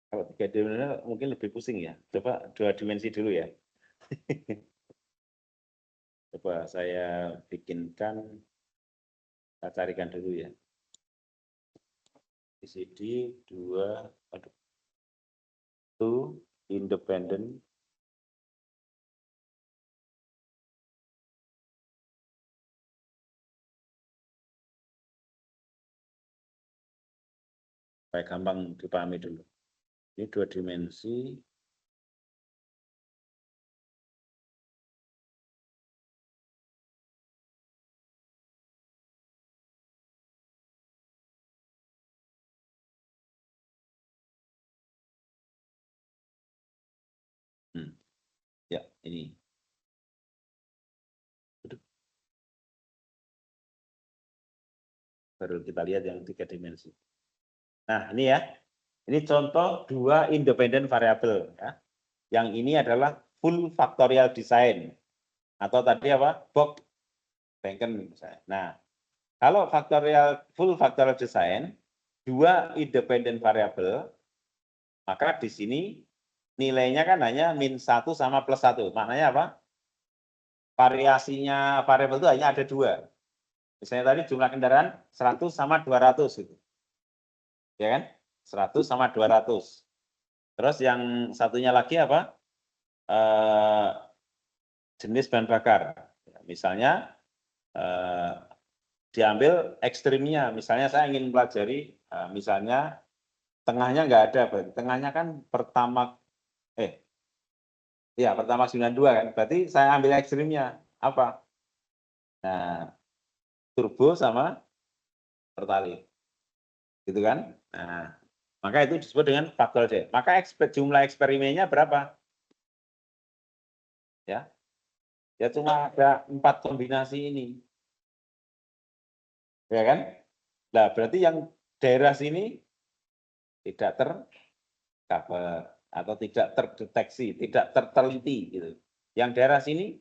Kalau 3 dimensi mungkin lebih pusing ya. Coba 2 dimensi dulu ya. Coba saya bikinkan Kita carikan dulu ya. CCD 2, 2 independent supaya gampang dipahami dulu. Ini 2 dimensi. Ya, ini. Baru kita lihat yang 3 dimensi. Nah, ini ya. Ini contoh 2 independent variable ya. Yang ini adalah full factorial design atau tadi apa? Box Banken misalnya. Nah, kalau full factorial design 2 independent variable, maka di sini nilainya kan hanya min 1 sama plus 1. Maknanya apa? Variasinya variabel itu hanya ada 2. Misalnya tadi jumlah kendaraan 100 sama 200 gitu. Ya kan? 100 sama 200. Terus yang satunya lagi apa? Jenis bahan bakar. Misalnya diambil ekstrimnya. Misalnya saya ingin pelajari, misalnya tengahnya nggak ada. Tengahnya kan Pertamax, Pertamax 92 kan. Berarti saya ambil ekstrimnya apa? Nah, turbo sama Pertalite. Gitu kan? Nah, maka itu disebut dengan faktor D. Maka jumlah eksperimennya berapa? Ya cuma ada 4 kombinasi ini. Ya kan? Nah, berarti yang daerah sini tidak tercover atau tidak terdeteksi, tidak terteliti gitu. Yang daerah sini,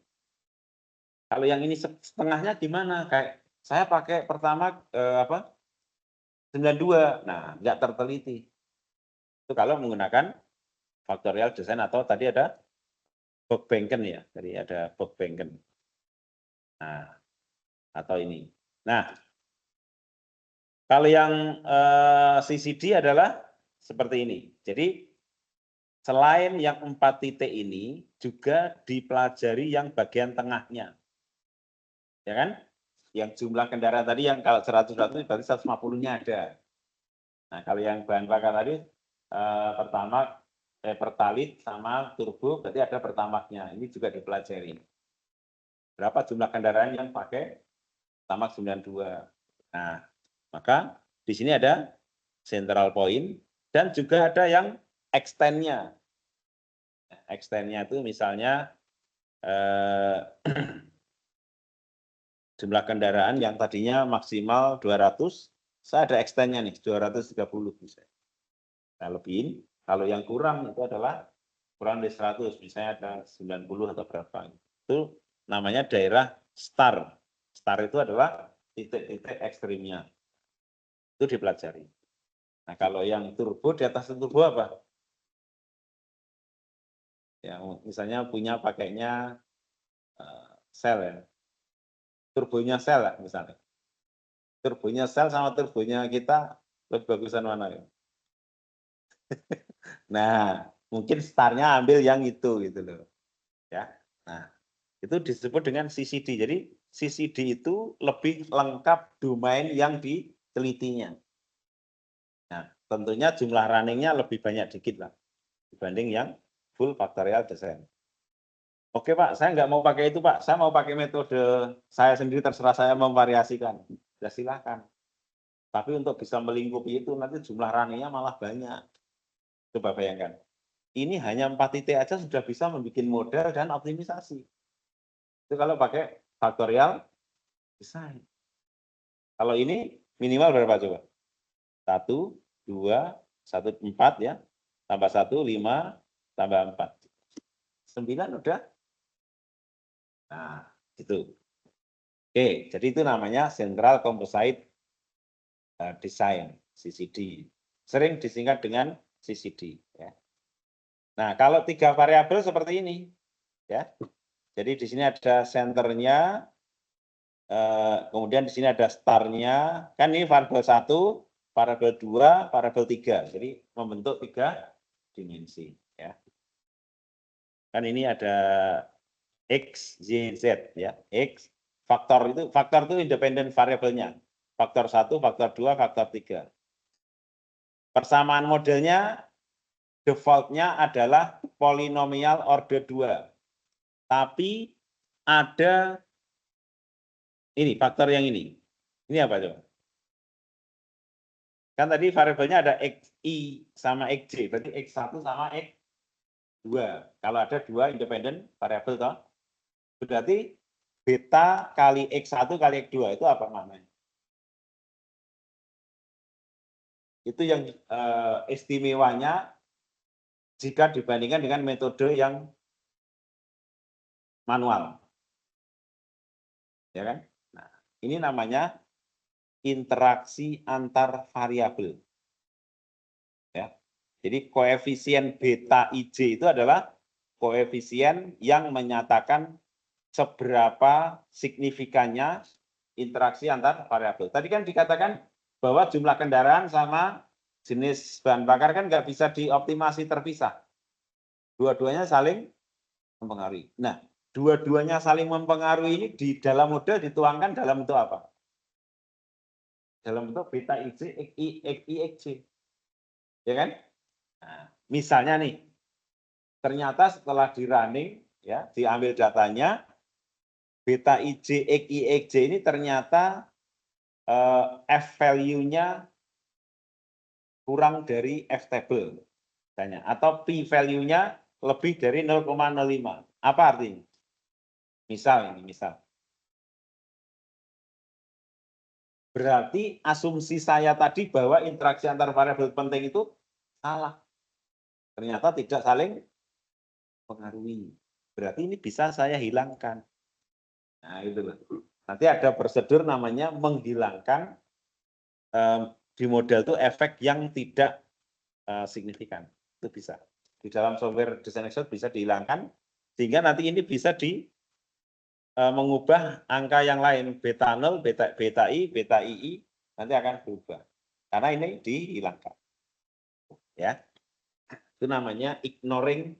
kalau yang ini setengahnya gimana? Kayak saya pakai pertama 92, nah nggak terteliti. Itu kalau menggunakan factorial design atau tadi ada Box Banken ya, tadi ada Box Banken. Nah, atau ini. Nah, kalau yang CCD adalah seperti ini. Jadi selain yang 4 titik ini juga dipelajari yang bagian tengahnya. Ya kan? Yang jumlah kendaraan tadi yang kalau 100 berarti 150-nya ada. Nah, kalau yang bahan bakar tadi pertama Pertalite sama turbo berarti ada Pertamax-nya. Ini juga dipelajari. Berapa jumlah kendaraan yang pakai Pertamax 92. Nah, maka di sini ada central point dan juga ada yang extend-nya. Extend-nya itu misalnya jumlah kendaraan yang tadinya maksimal 200, saya ada extend-nya nih 230 bisa. Nah, lebihin, kalau yang kurang itu adalah kurang dari 100, misalnya ada 90 atau berapa. Itu namanya daerah star. Star itu adalah titik-titik ekstrimnya. Itu dipelajari. Nah, kalau yang turbo, di atas turbo apa? Yang misalnya punya pakainya sel ya. Turbonya sel ya misalnya. Turbonya sel sama turbonya kita lebih bagusan mana ya? Nah, mungkin startnya ambil yang itu gitu loh. Ya. Nah, itu disebut dengan CCD. Jadi CCD itu lebih lengkap domain yang ditelitinya. Nah, tentunya jumlah runningnya lebih banyak dikit lah dibanding yang full factorial design. Oke Pak, saya nggak mau pakai itu Pak, saya mau pakai metode saya sendiri, terserah saya memvariasikan. Ya silakan. Tapi untuk bisa melingkupi itu nanti jumlah runningnya malah banyak. Coba bayangkan. Ini hanya 4 titik aja sudah bisa membuat model dan optimisasi. Itu kalau pakai factorial design. Kalau ini minimal berapa coba? 1, 2, 1, 4 ya. Tambah 1, 5, tambah 4. 9 udah. Nah, itu. Oke, jadi itu namanya Central Composite Design, CCD. Sering disingkat dengan CCD. Ya. Nah, kalau 3 variabel seperti ini. Ya. Jadi di sini ada senternya, Kemudian di sini ada startnya, kan ini variabel 1, variabel 2, variabel 3. Jadi membentuk 3 dimensi. Ya. Kan ini ada X, Y, Z. Ya. X, faktor itu independen variabelnya. Faktor 1, faktor 2, faktor 3. Persamaan modelnya, defaultnya adalah polinomial order 2. Tapi ada ini, faktor yang ini. Ini apa coba? Kan tadi variabelnya ada XI sama XJ, berarti X1 sama X2. Kalau ada 2 independen variabel toh, berarti beta kali X1 kali X2 itu apa namanya? Itu yang istimewanya jika dibandingkan dengan metode yang manual. Ya kan? Nah, ini namanya interaksi antar variabel. Ya. Jadi koefisien beta IJ itu adalah koefisien yang menyatakan seberapa signifikannya interaksi antar variabel. Tadi kan dikatakan bahwa jumlah kendaraan sama jenis bahan bakar kan nggak bisa dioptimasi terpisah. Dua-duanya saling mempengaruhi. Nah, dua-duanya saling mempengaruhi ini di dalam model dituangkan dalam bentuk apa? Dalam bentuk beta IJ, XI, XJ. Ya kan? Nah, misalnya nih, ternyata setelah di running, ya, diambil datanya, beta IJ, XI, XJ ini ternyata F value-nya kurang dari F table. Misalnya, atau P value-nya lebih dari 0,05. Apa artinya? Misal ini, misal. Berarti asumsi saya tadi bahwa interaksi antar variabel penting itu salah. Ternyata tidak saling mengaruhi. Berarti ini bisa saya hilangkan. Nah, itu loh. Nanti ada prosedur namanya menghilangkan di model itu efek yang tidak signifikan. Itu bisa. Di dalam software desain Excel bisa dihilangkan, sehingga nanti ini bisa mengubah angka yang lain, beta 0, beta I, beta II, nanti akan berubah. Karena ini dihilangkan. Ya. Itu namanya ignoring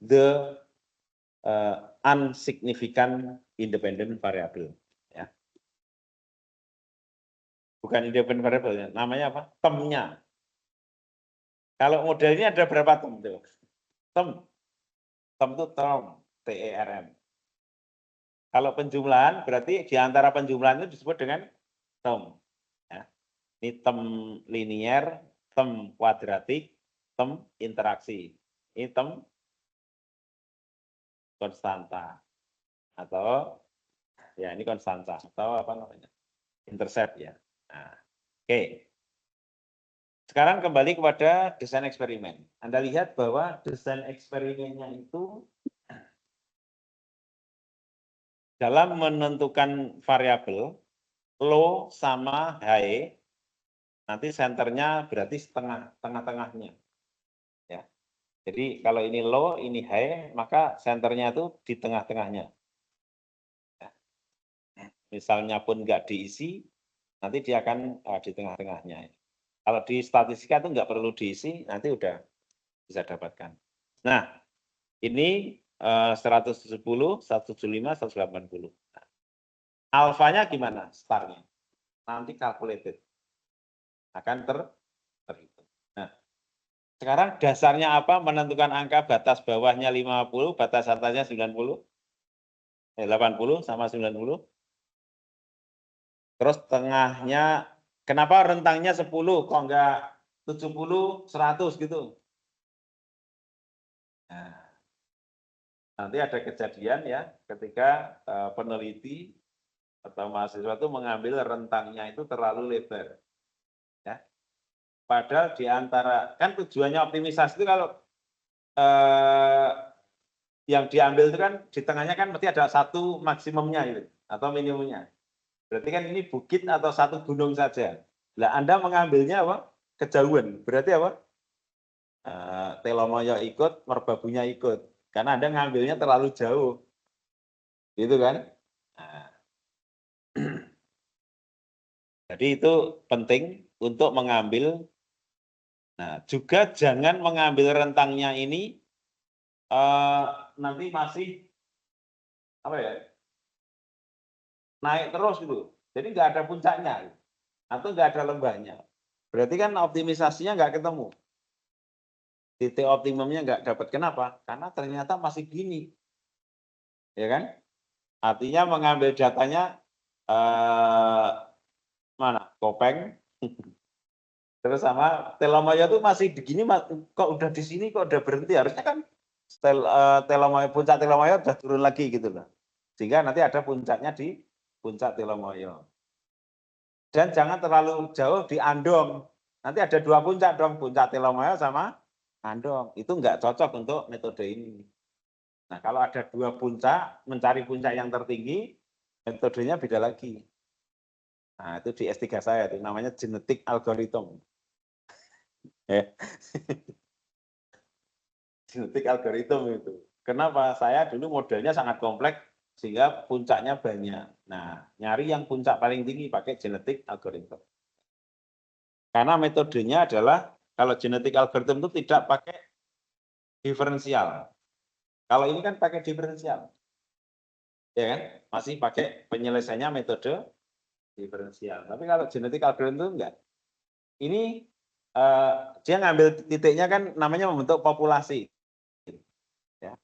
the unsignificant independent variable. Ya. Bukan independent variable, namanya apa? Termnya. Kalau model ini ada berapa term? Term itu term, TERM. Kalau penjumlahan berarti di antara penjumlahan itu disebut dengan term. Ya. Ini term linier, term kuadratik, term interaksi. Ini term konstanta atau ya ini konstanta atau apa namanya? Intercept ya. Nah, oke. Sekarang kembali kepada desain eksperimen. Anda lihat bahwa desain eksperimennya itu dalam menentukan variabel low sama high, nanti senternya berarti tengah-tengahnya. Ya. Jadi kalau ini low, ini high, maka senternya itu di tengah-tengahnya. Ya. Misalnya pun nggak diisi, nanti dia akan di tengah-tengahnya. Kalau di statistika itu nggak perlu diisi, nanti udah bisa dapatkan. Nah, ini 170, 175, 180. Nah, alfanya gimana startnya? Nanti calculated. Akan terhitung. Nah, sekarang dasarnya apa menentukan angka batas bawahnya 50, batas atasnya 90? 80 sama 90. Terus tengahnya, kenapa rentangnya 10, kok enggak 70, 100 gitu? Nah, nanti ada kejadian ya, ketika peneliti atau mahasiswa itu mengambil rentangnya itu terlalu lebar. Ya. Padahal di antara, kan tujuannya optimisasi itu kalau yang diambil itu kan di tengahnya kan mesti ada satu maksimumnya itu atau minimumnya. Berarti kan ini bukit atau satu gunung saja. Lah Anda mengambilnya apa? Kejauhan. Berarti apa? Telomoyo ikut, merbabunya ikut. Karena Anda ngambilnya terlalu jauh. gitu kan? Nah, jadi itu penting untuk mengambil. Nah, juga jangan mengambil rentangnya ini nanti masih apa ya, naik terus gitu. Jadi nggak ada puncaknya atau nggak ada lembahnya. Berarti kan optimisasinya nggak ketemu. Titik optimumnya nggak dapat. Kenapa? Karena ternyata masih gini. Ya kan? Artinya mengambil datanya mana? Kopeng. Terus sama Telomoyo itu masih begini, kok udah di sini, kok udah berhenti. Harusnya kan Telomoyo, puncak Telomoyo udah turun lagi gitu loh. Sehingga nanti ada puncaknya di puncak Telomoyo. Dan jangan terlalu jauh di Andong. Nanti ada dua puncak dong, puncak Telomoyo sama Andong. Itu nggak cocok untuk metode ini. Nah, kalau ada dua puncak, mencari puncak yang tertinggi, metodenya beda lagi. Nah, itu di S3 saya, itu namanya genetik algorithm. Genetik algorithm itu. Kenapa? Saya dulu modelnya sangat kompleks, sehingga puncaknya banyak. Nah, nyari yang puncak paling tinggi pakai genetik algorithm. Karena metodenya adalah, kalau genetik algorithm itu tidak pakai diferensial. Kalau ini kan pakai diferensial. Ya kan? Masih pakai penyelesaiannya metode diferensial. Tapi kalau genetik algorithm itu enggak. Ini dia ngambil titiknya kan namanya membentuk populasi. Ya.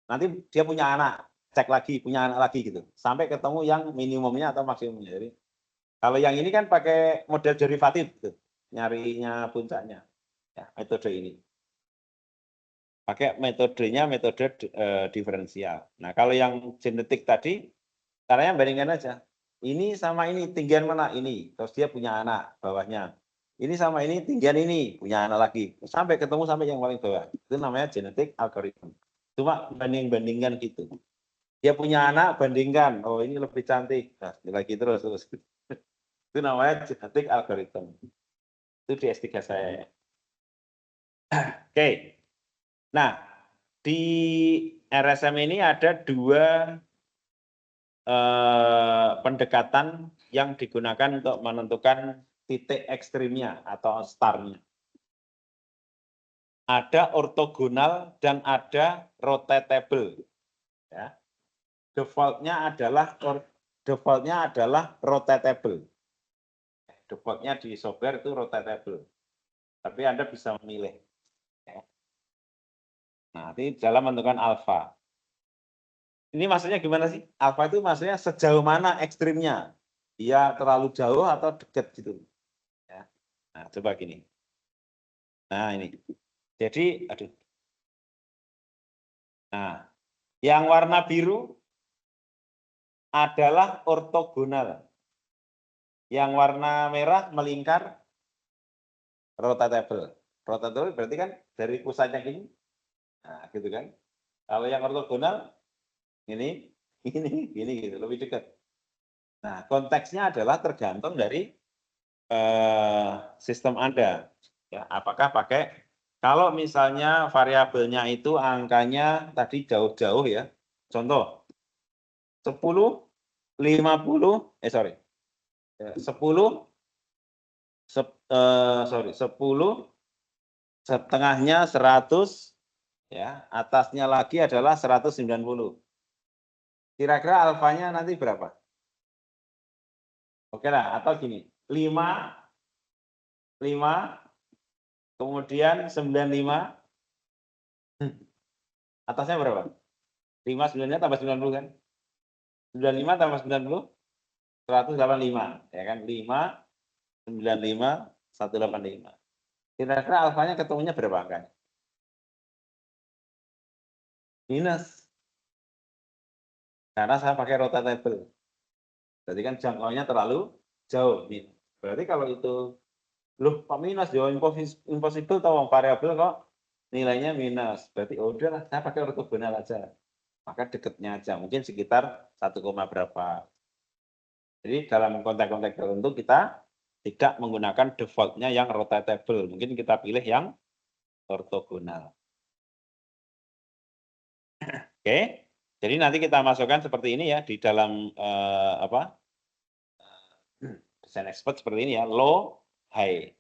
Nanti dia punya anak, cek lagi, punya anak lagi gitu. Sampai ketemu yang minimumnya atau maksimumnya. Jadi, kalau yang ini kan pakai model derivatif gitu, nyarinya puncaknya. Ya, metode ini. Pakai metodenya metode diferensial. Nah, kalau yang genetik tadi, caranya bandingkan aja. Ini sama ini, tinggian mana? Ini. Terus dia punya anak, bawahnya. Ini sama ini, tinggian ini, punya anak lagi. Sampai ketemu sampai yang paling bawah. Itu namanya genetik algorithm. Cuma banding-bandingkan gitu. Dia punya anak, bandingkan. Oh, ini lebih cantik. Nah, lagi terus. Itu namanya genetik algorithm. Itu di S3 saya. Oke. Nah, di RSM ini ada dua pendekatan yang digunakan untuk menentukan titik ekstrimnya atau startnya. Ada ortogonal dan ada rotatable. Ya. Defaultnya adalah rotatable. Defaultnya di software itu rotatable. Tapi Anda bisa memilih. Ya. Nah, ini dalam menentukan alfa. Ini maksudnya gimana sih? Alfa itu maksudnya sejauh mana ekstrimnya? Dia terlalu jauh atau dekat gitu. Ya. Nah, coba gini. Nah, ini. Jadi, aduh. Nah, yang warna biru adalah ortogonal. Yang warna merah melingkar rotatable. Rotatable berarti kan dari pusatnya gini. Nah, gitu kan. Kalau yang ortogonal ini gitu, lebih dekat. Nah, konteksnya adalah tergantung dari sistem Anda. Ya, apakah pakai, kalau misalnya variabelnya itu angkanya tadi jauh-jauh ya. Contoh 10, 50, 10, 10, setengahnya 100, ya, atasnya lagi adalah 190. Kira-kira alfanya nanti berapa? Oke lah, atau gini, 5, kemudian 95, atasnya berapa? 5, 9-nya tambah 90 kan? 95 tambah 90, 185. Ya kan? 5, 95, 185. Kira-kira alfanya ketemunya berapa angkanya? Minus. Karena saya pakai rotatable. Berarti kan jangkauannya terlalu jauh. Berarti kalau itu, loh kok minus? Ya impossible tahu variabel kok nilainya minus. Berarti oh udahlah, saya pakai ortogonal aja. Maka dekatnya aja, mungkin sekitar 1, berapa. Jadi dalam konteks-konteks tertentu kita tidak menggunakan defaultnya yang rotatable. Mungkin kita pilih yang ortogonal. Oke. Jadi nanti kita masukkan seperti ini ya di dalam desain expert seperti ini ya, low, high.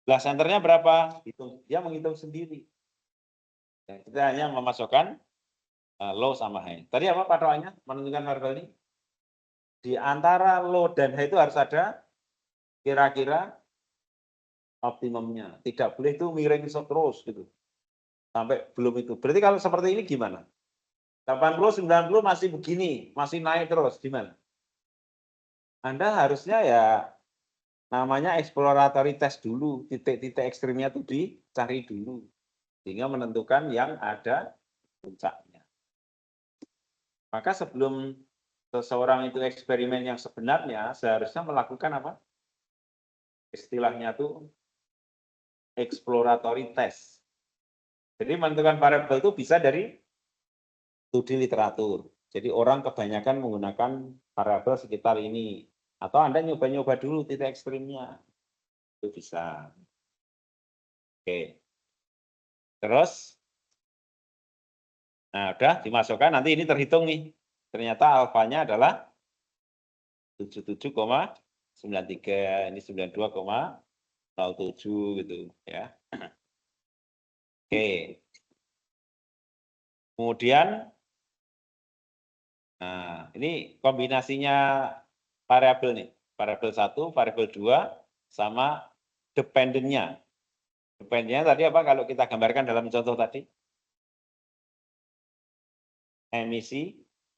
Lah senternya berapa? Dia menghitung sendiri. Dan kita hanya memasukkan low sama high. Tadi apa patokannya menentukan variabel ini? Di antara low dan high itu harus ada kira-kira optimumnya. Tidak boleh itu miring terus gitu. Sampai belum itu. Berarti kalau seperti ini gimana? 80, 90 masih begini, masih naik terus, gimana? Anda harusnya ya namanya exploratory test dulu, titik-titik ekstrimnya itu dicari dulu, sehingga menentukan yang ada puncaknya. Maka sebelum seseorang itu eksperimen yang sebenarnya, seharusnya melakukan apa? Istilahnya itu exploratory test. Jadi menentukan variabel itu bisa dari studi literatur. Jadi orang kebanyakan menggunakan variabel sekitar ini. Atau Anda nyoba-nyoba dulu titik ekstrimnya. Itu bisa. Oke. Terus, nah udah dimasukkan, nanti ini terhitung nih. Ternyata alfanya adalah 77,93, ini 92,07 gitu ya. Oke. Kemudian, nah ini kombinasinya variabel nih. Variabel 1, variabel 2, sama dependentnya. Dependentnya tadi apa kalau kita gambarkan dalam contoh tadi? Emisi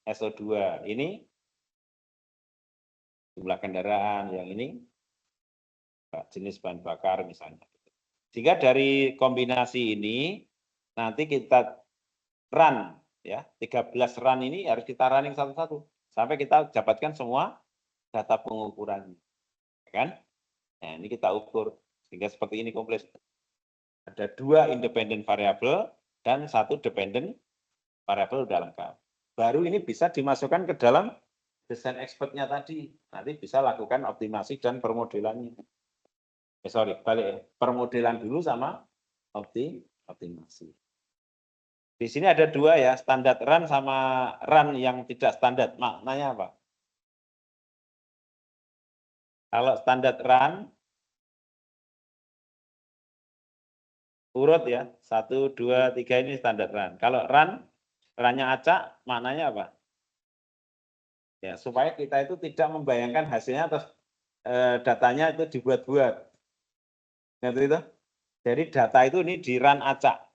SO2. Ini jumlah kendaraan, yang ini jenis bahan bakar misalnya. Sehingga dari kombinasi ini nanti kita run ya, 13 run ini harus kita running satu-satu sampai kita dapatkan semua data pengukuran. Kan? Nah, ini kita ukur sehingga seperti ini komplit. Ada 2 independent variable dan 1 dependent variable udah lengkap. Baru ini bisa dimasukkan ke dalam desain expertnya tadi. Nanti bisa lakukan optimasi dan permodelannya. Balik. Permodelan dulu sama optimasi. Di sini ada 2 ya, standar run sama run yang tidak standar. Maknanya apa? Kalau standar run, urut ya, 1, 2, 3 ini standar run. Kalau runnya acak, maknanya apa? Ya, supaya kita itu tidak membayangkan hasilnya terus datanya itu dibuat-buat. Ngerti itu? Jadi data itu ini di run acak.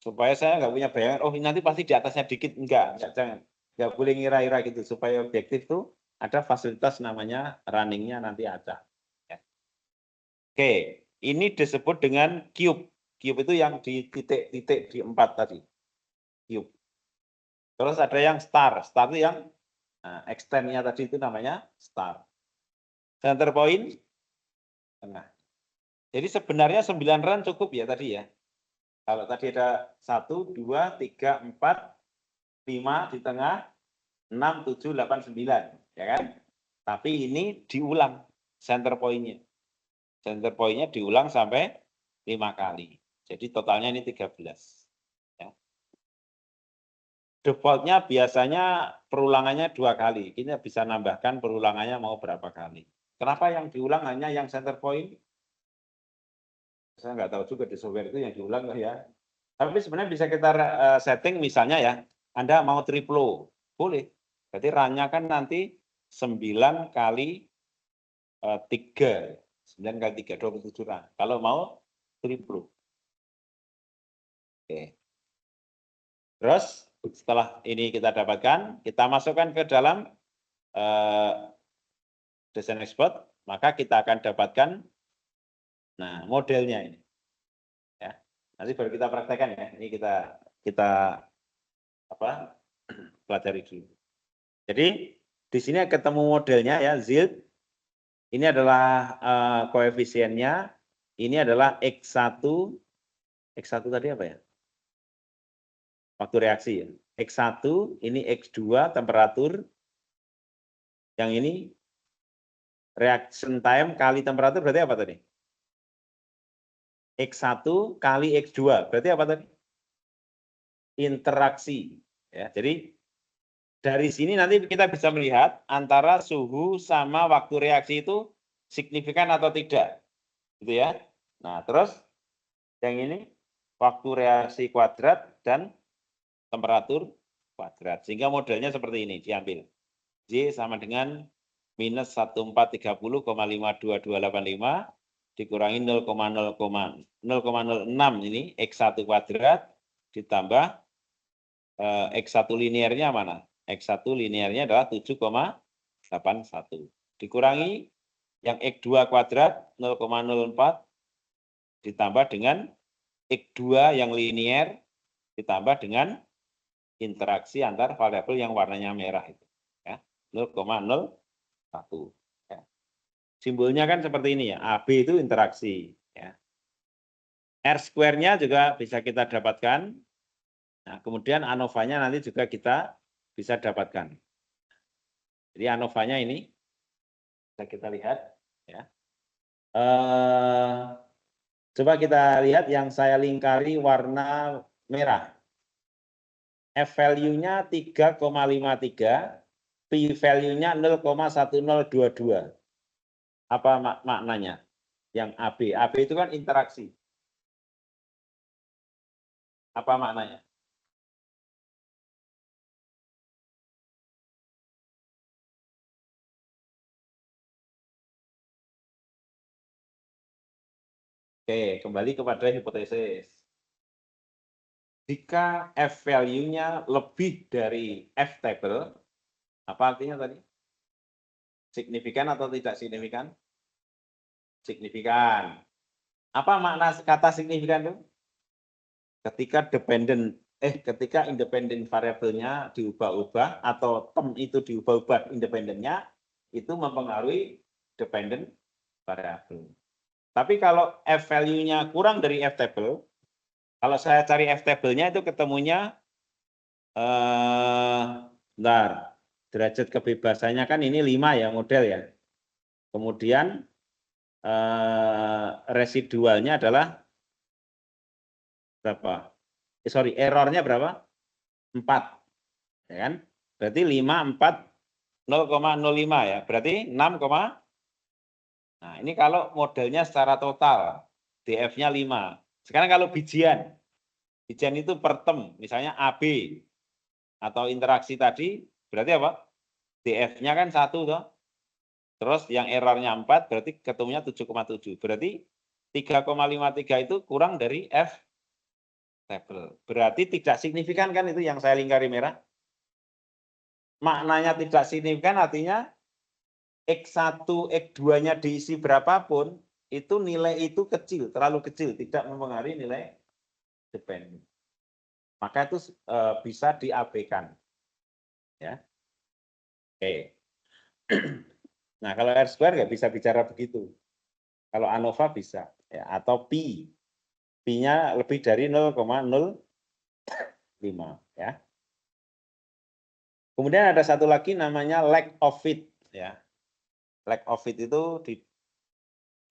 Supaya saya nggak punya bayangan, oh nanti pasti di atasnya dikit. Enggak, jangan. Nggak boleh ngira-ngira gitu. Supaya objektif tuh ada fasilitas namanya runningnya nanti acak. Ya. Oke, ini disebut dengan cube. Cube itu yang di titik-titik di 4 tadi. Cube. Terus ada yang star. Star itu yang extendnya tadi itu namanya star. Center point tengah. Jadi sebenarnya 9 run cukup ya tadi ya. Kalau tadi ada 1, 2, 3, 4, 5 di tengah, 6, 7, 8, 9. Ya kan? Tapi ini diulang center point-nya. Center point-nya diulang sampai 5 kali. Jadi totalnya ini 13. Ya. Default-nya biasanya perulangannya 2 kali. Kita bisa nambahkan perulangannya mau berapa kali. Kenapa yang diulang hanya yang center point? Saya nggak tahu juga di software itu yang diulang ya. Tapi sebenarnya bisa kita setting misalnya ya, Anda mau triplo, boleh. Berarti run-nya kan nanti 9 kali 3. 9 kali 3, 27 run. Kalau mau triplo. Oke. Terus setelah ini kita dapatkan, kita masukkan ke dalam desain expert, maka kita akan dapatkan nah modelnya ini. Ya. Nanti baru kita praktekkan ya. Ini kita apa? Pelajari dulu. Jadi di sini ketemu modelnya ya, ZILT. Ini adalah koefisiennya, ini adalah X1 tadi apa ya? Waktu reaksi ya. X1, ini X2 temperatur. Yang ini reaction time kali temperatur berarti apa tadi? X1 kali X2 berarti apa tadi? Interaksi. Ya, jadi dari sini nanti kita bisa melihat antara suhu sama waktu reaksi itu signifikan atau tidak. Gitu ya. Nah, terus yang ini waktu reaksi kuadrat dan temperatur kuadrat. Sehingga modelnya seperti ini diambil. Y sama dengan minus 1430,52285 dikurangi 0,06 ini X1 kuadrat ditambah X1 linearnya mana? X1 linearnya adalah 7,81. Dikurangi yang X2 kuadrat 0,04 ditambah dengan X2 yang linear ditambah dengan interaksi antar variabel yang warnanya merah itu. Ya, 0,01. Ya. Simbolnya kan seperti ini ya, AB itu interaksi. Ya. R square-nya juga bisa kita dapatkan. Nah, kemudian ANOVA-nya nanti juga kita bisa dapatkan. Jadi ANOVA-nya ini bisa kita lihat. Ya. Coba kita lihat yang saya lingkari warna merah. F value-nya 3,53, P value-nya 0,1022. Apa maknanya? Yang AB. AB itu kan interaksi. Apa maknanya? Oke, kembali kepada hipotesis. Jika F value-nya lebih dari F table, apa artinya tadi? Signifikan atau tidak signifikan? Signifikan. Apa makna kata signifikan itu? Ketika independen variabelnya diubah-ubah atau term itu diubah-ubah independennya, itu mempengaruhi dependent variabel. Tapi kalau F value-nya kurang dari F table, kalau saya cari F table-nya itu ketemunya, bentar, derajat kebebasannya kan ini 5 ya model ya. Kemudian residualnya adalah berapa? Errornya berapa? 4. Ya kan? Berarti 5, 4, 0,05 ya. Berarti 6, nah ini kalau modelnya secara total, DF-nya 5. Sekarang kalau bijian itu per term, misalnya AB atau interaksi tadi, berarti apa? DF-nya kan 1 toh. Terus yang errornya 4, berarti ketemunya 7,7. Berarti 3,53 itu kurang dari F table. Berarti tidak signifikan kan itu yang saya lingkari merah? Maknanya tidak signifikan artinya X1, X2-nya diisi berapapun, itu nilai itu kecil, terlalu kecil, tidak mempengaruhi nilai dependent. Maka itu bisa diabaikan. Ya. Oke. Nah, kalau R square nggak bisa bicara begitu. Kalau ANOVA bisa. Ya, atau P. P-nya lebih dari 0,05. Ya. Kemudian ada satu lagi namanya lack of fit. Ya. Lack of fit itu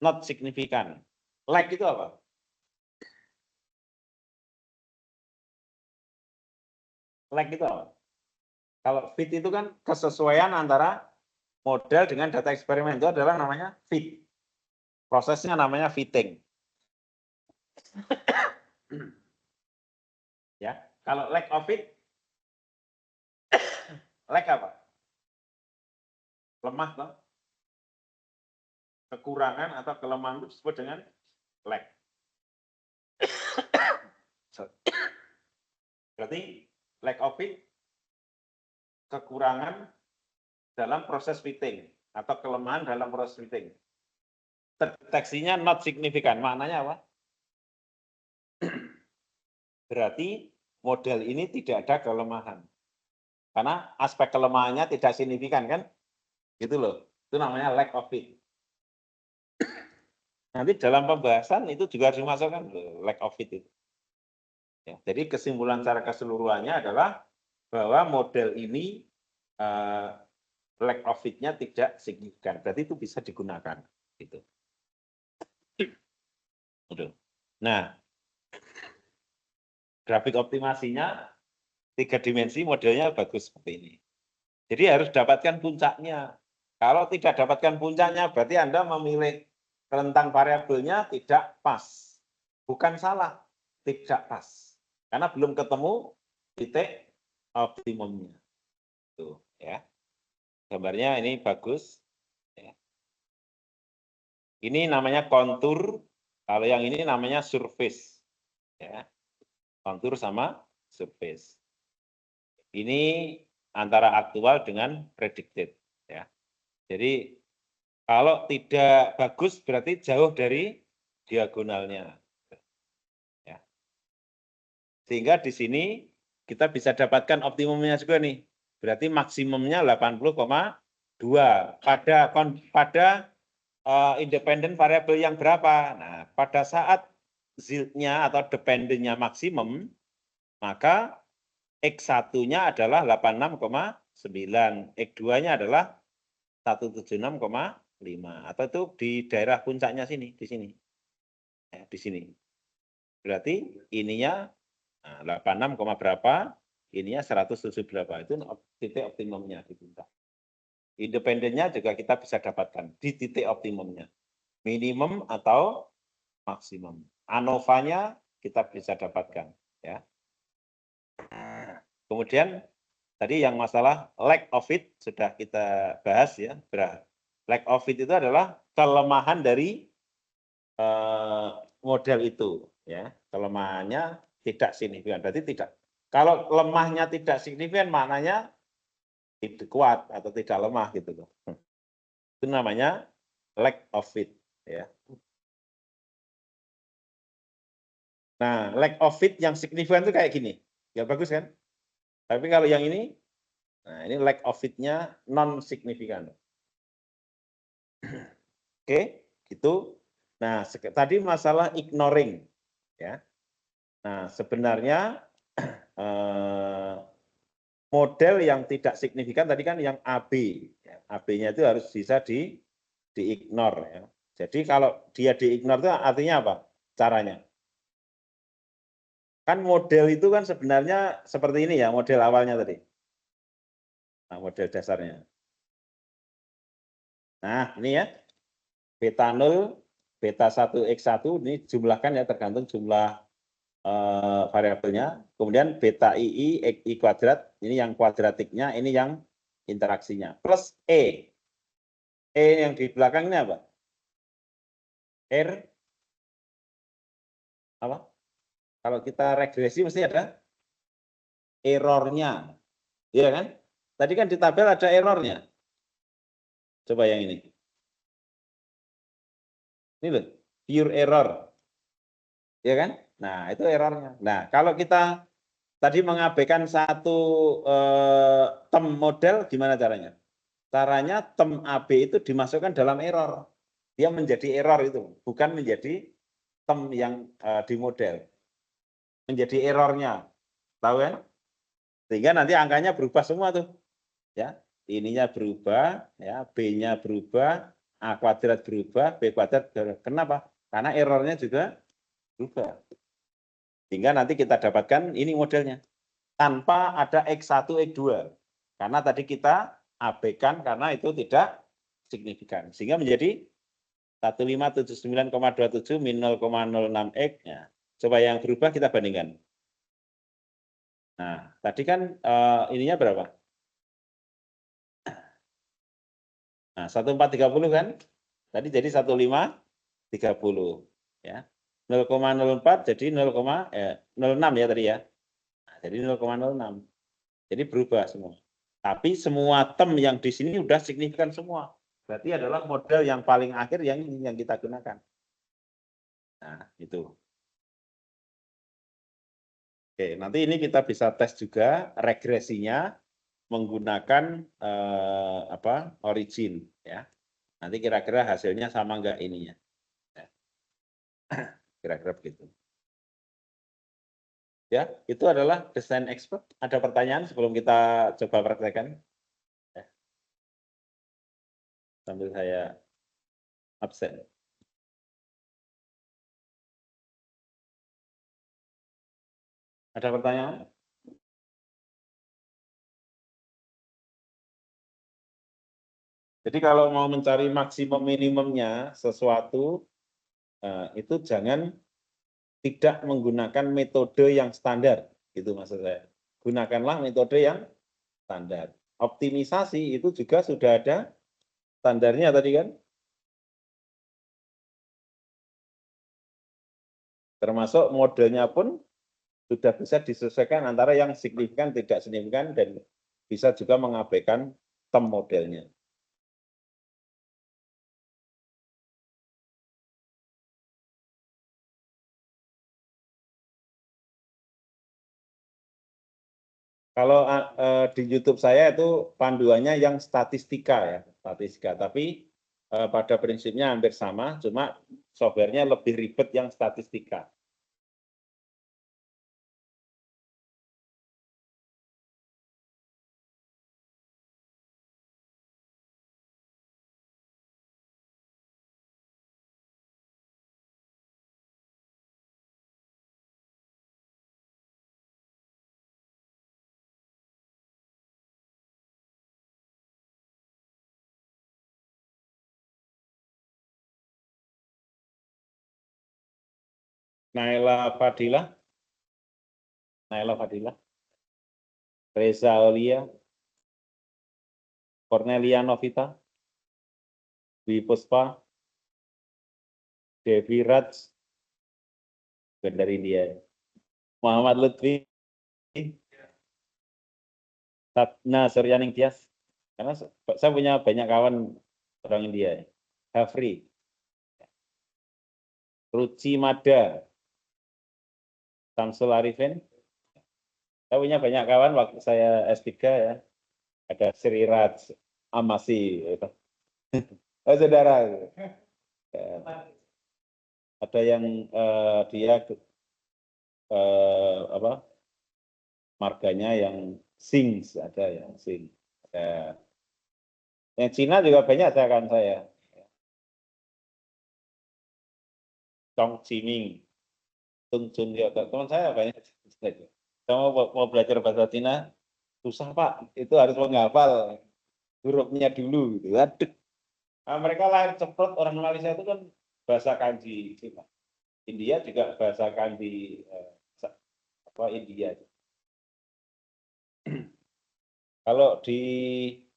not significant. Lack itu apa? Lack itu apa? Kalau fit itu kan kesesuaian antara model dengan data eksperimen, itu adalah namanya fit. Prosesnya namanya fitting. Ya, kalau lack of fit, lack apa? Lemah toh? Kekurangan atau kelemahan itu disebut dengan lack. Berarti lack of fit, kekurangan dalam proses fitting atau kelemahan dalam proses fitting. Deteksinya not significant, maknanya apa? Berarti model ini tidak ada kelemahan. Karena aspek kelemahannya tidak signifikan kan? Gitu loh. Itu namanya lack of fit. Nanti dalam pembahasan itu juga harus dimasukkan lack of fit itu. Ya, jadi kesimpulan secara keseluruhannya adalah bahwa model ini lack of fit-nya tidak signifikan. Berarti itu bisa digunakan. Gitu. Nah, grafik optimasinya 3 dimensi modelnya bagus seperti ini. Jadi harus dapatkan puncaknya. Kalau tidak dapatkan puncaknya, berarti Anda memilih rentang variabelnya tidak pas. Bukan salah, tidak pas. Karena belum ketemu titik optimumnya. Tuh, ya. Gambarnya ini bagus. Ya. Ini namanya kontur, kalau yang ini namanya surface. Ya. Kontur sama surface. Ini antara aktual dengan predicted. Ya. Jadi kalau tidak bagus berarti jauh dari diagonalnya. Ya. Sehingga di sini kita bisa dapatkan optimumnya juga nih. Berarti maksimumnya 80,2 pada independen variabel yang berapa? Nah, pada saat z-nya atau dependennya maksimum, maka X1-nya adalah 86,9, X2-nya adalah 176,5, atau itu di daerah puncaknya sini, di sini. Ya, di sini. Berarti ininya 86, berapa, ininya 107 berapa, itu titik optimumnya di puncak. Independennya juga kita bisa dapatkan di titik optimumnya. Minimum atau maksimum. ANOVA-nya kita bisa dapatkan. Ya. Kemudian tadi yang masalah lack of it sudah kita bahas ya. Lack of it itu adalah kelemahan dari model itu. Ya. Kelemahannya tidak signifikan. Berarti tidak. Kalau lemahnya tidak signifikan, maknanya tidak kuat atau tidak lemah gitu loh. Itu namanya lack of it. Ya. Nah, lack of it yang signifikan itu kayak gini. Ya bagus kan? Tapi kalau yang ini, nah ini lack of it-nya non signifikan. Oke, gitu. Nah, tadi masalah ignoring, ya. Nah, sebenarnya model yang tidak signifikan tadi kan yang AB, ya. AB-nya itu harus bisa di-ignore, ya. Jadi kalau dia di-ignore itu artinya apa? Caranya? Kan model itu kan sebenarnya seperti ini ya, model awalnya tadi. Nah, model dasarnya. Nah, ini ya. Beta 0, beta 1, X1 ini jumlahkan ya tergantung jumlah variabelnya. Kemudian beta II, XI kuadrat, ini yang kuadratiknya, ini yang interaksinya. Plus E. E yang di belakang ini apa? R. Apa? Kalau kita regresi mesti ada errornya. Iya kan? Tadi kan di tabel ada errornya. Coba yang ini. Ini loh, pure error. Ya kan? Nah, itu errornya. Nah, kalau kita tadi mengabaikan satu term model, gimana caranya? Caranya term AB itu dimasukkan dalam error. Dia menjadi error itu, bukan menjadi term yang di model. Menjadi errornya. Tahu kan? Sehingga nanti angkanya berubah semua tuh. Ya, ininya berubah, ya, B-nya berubah, A kuadrat berubah, B kuadrat berubah. Kenapa? Karena errornya juga berubah. Sehingga nanti kita dapatkan ini modelnya. Tanpa ada X1, X2. Karena tadi kita abaikan karena itu tidak signifikan. Sehingga menjadi 1579,27 min 0,06 X. Ya. Coba yang berubah kita bandingkan. Nah, tadi kan ininya berapa? Nah, 1430 kan? Tadi jadi 1530. Ya. 0,04 jadi 0,06 ya tadi ya. Nah, jadi 0,06. Jadi berubah semua. Tapi semua term yang di sini sudah signifikan semua. Berarti adalah model yang paling akhir yang kita gunakan. Nah, itu. Oke, nanti ini kita bisa tes juga regresinya menggunakan origin ya. Nanti kira-kira hasilnya sama enggak ininya. Ya. Kira-kira begitu. Ya, itu adalah desain expert. Ada pertanyaan sebelum kita coba praktekkan? Ya. Sambil saya absen. Ada pertanyaan? Jadi kalau mau mencari maksimum minimumnya sesuatu, itu jangan tidak menggunakan metode yang standar, gitu maksud saya. Gunakanlah metode yang standar. Optimisasi itu juga sudah ada standarnya tadi kan, termasuk modenya pun sudah bisa disesuaikan antara yang signifikan, tidak signifikan, dan bisa juga mengabaikan term modelnya. Kalau di YouTube saya itu panduannya yang statistika ya, statistika. Tapi pada prinsipnya hampir sama, cuma softwarenya lebih ribet yang statistika. Naila Fadilah, Reza Aulia, Cornelia Novita, Dwi Puspa, Devi Raj, dari India, Muhammad Lutfi, Satna Suryaning Tias, karena saya punya banyak kawan orang India, Hafri, Ruci Mada, Samsul Arifin. Saya punya banyak kawan waktu saya S3 ya, ada Sri Raj, Amasi, oh, saudara. Ada yang dia apa marganya yang Sing, ada yang Sing. Yang Cina juga banyak saya. Chong Chiming, Tung Chun juga teman saya banyak. Saya mau belajar bahasa Cina susah Pak, itu harus menghafal hurufnya dulu gitu. Aduh. Nah, mereka lahir cepat, orang Malaysia itu kan bahasa kanji. India juga bahasa kanji apa India. Kalau di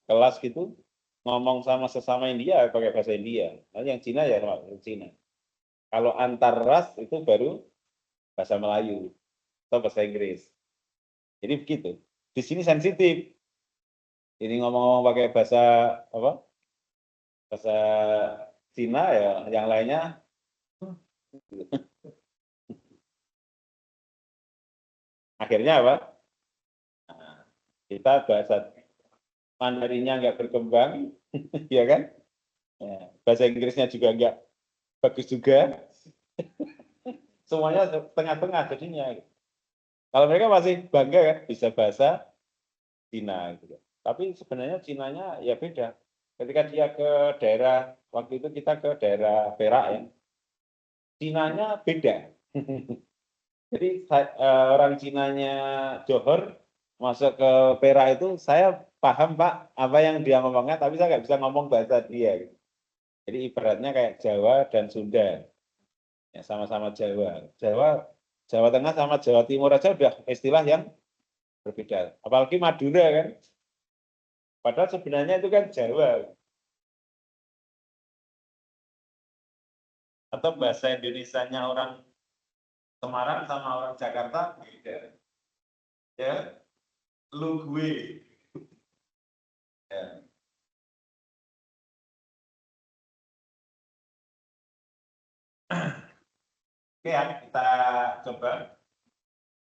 kelas gitu ngomong sama sesama India pakai bahasa India. Nah, yang Cina ya Cina. Kalau antar ras itu baru bahasa Melayu atau bahasa Inggris. Jadi begitu. Di sini sensitif. Ini ngomong-ngomong pakai bahasa apa? Bahasa Cina ya, yang lainnya akhirnya apa? Nah, kita bahasa Mandarinnya nggak berkembang, ya kan? Ya, bahasa Inggrisnya juga nggak bagus juga. Semuanya tengah-tengah jadinya. Kalau mereka masih bangga kan bisa bahasa Cina gitu. Tapi sebenarnya Cinanya ya beda. Ketika dia ke daerah, waktu itu kita ke daerah Perak ya, Cinanya beda. Jadi orang Cinanya Johor masuk ke Perak itu saya paham Pak apa yang dia ngomongnya, tapi saya nggak bisa ngomong bahasa dia. Gitu. Jadi ibaratnya kayak Jawa dan Sunda, ya sama-sama Jawa. Jawa Tengah sama Jawa Timur aja udah istilah yang berbeda. Apalagi Madura kan, padahal sebenarnya itu kan Jawa. Atau bahasa Indonesianya orang Semarang sama orang Jakarta beda. Ya, lu gue. Ya. Oke ya, kita coba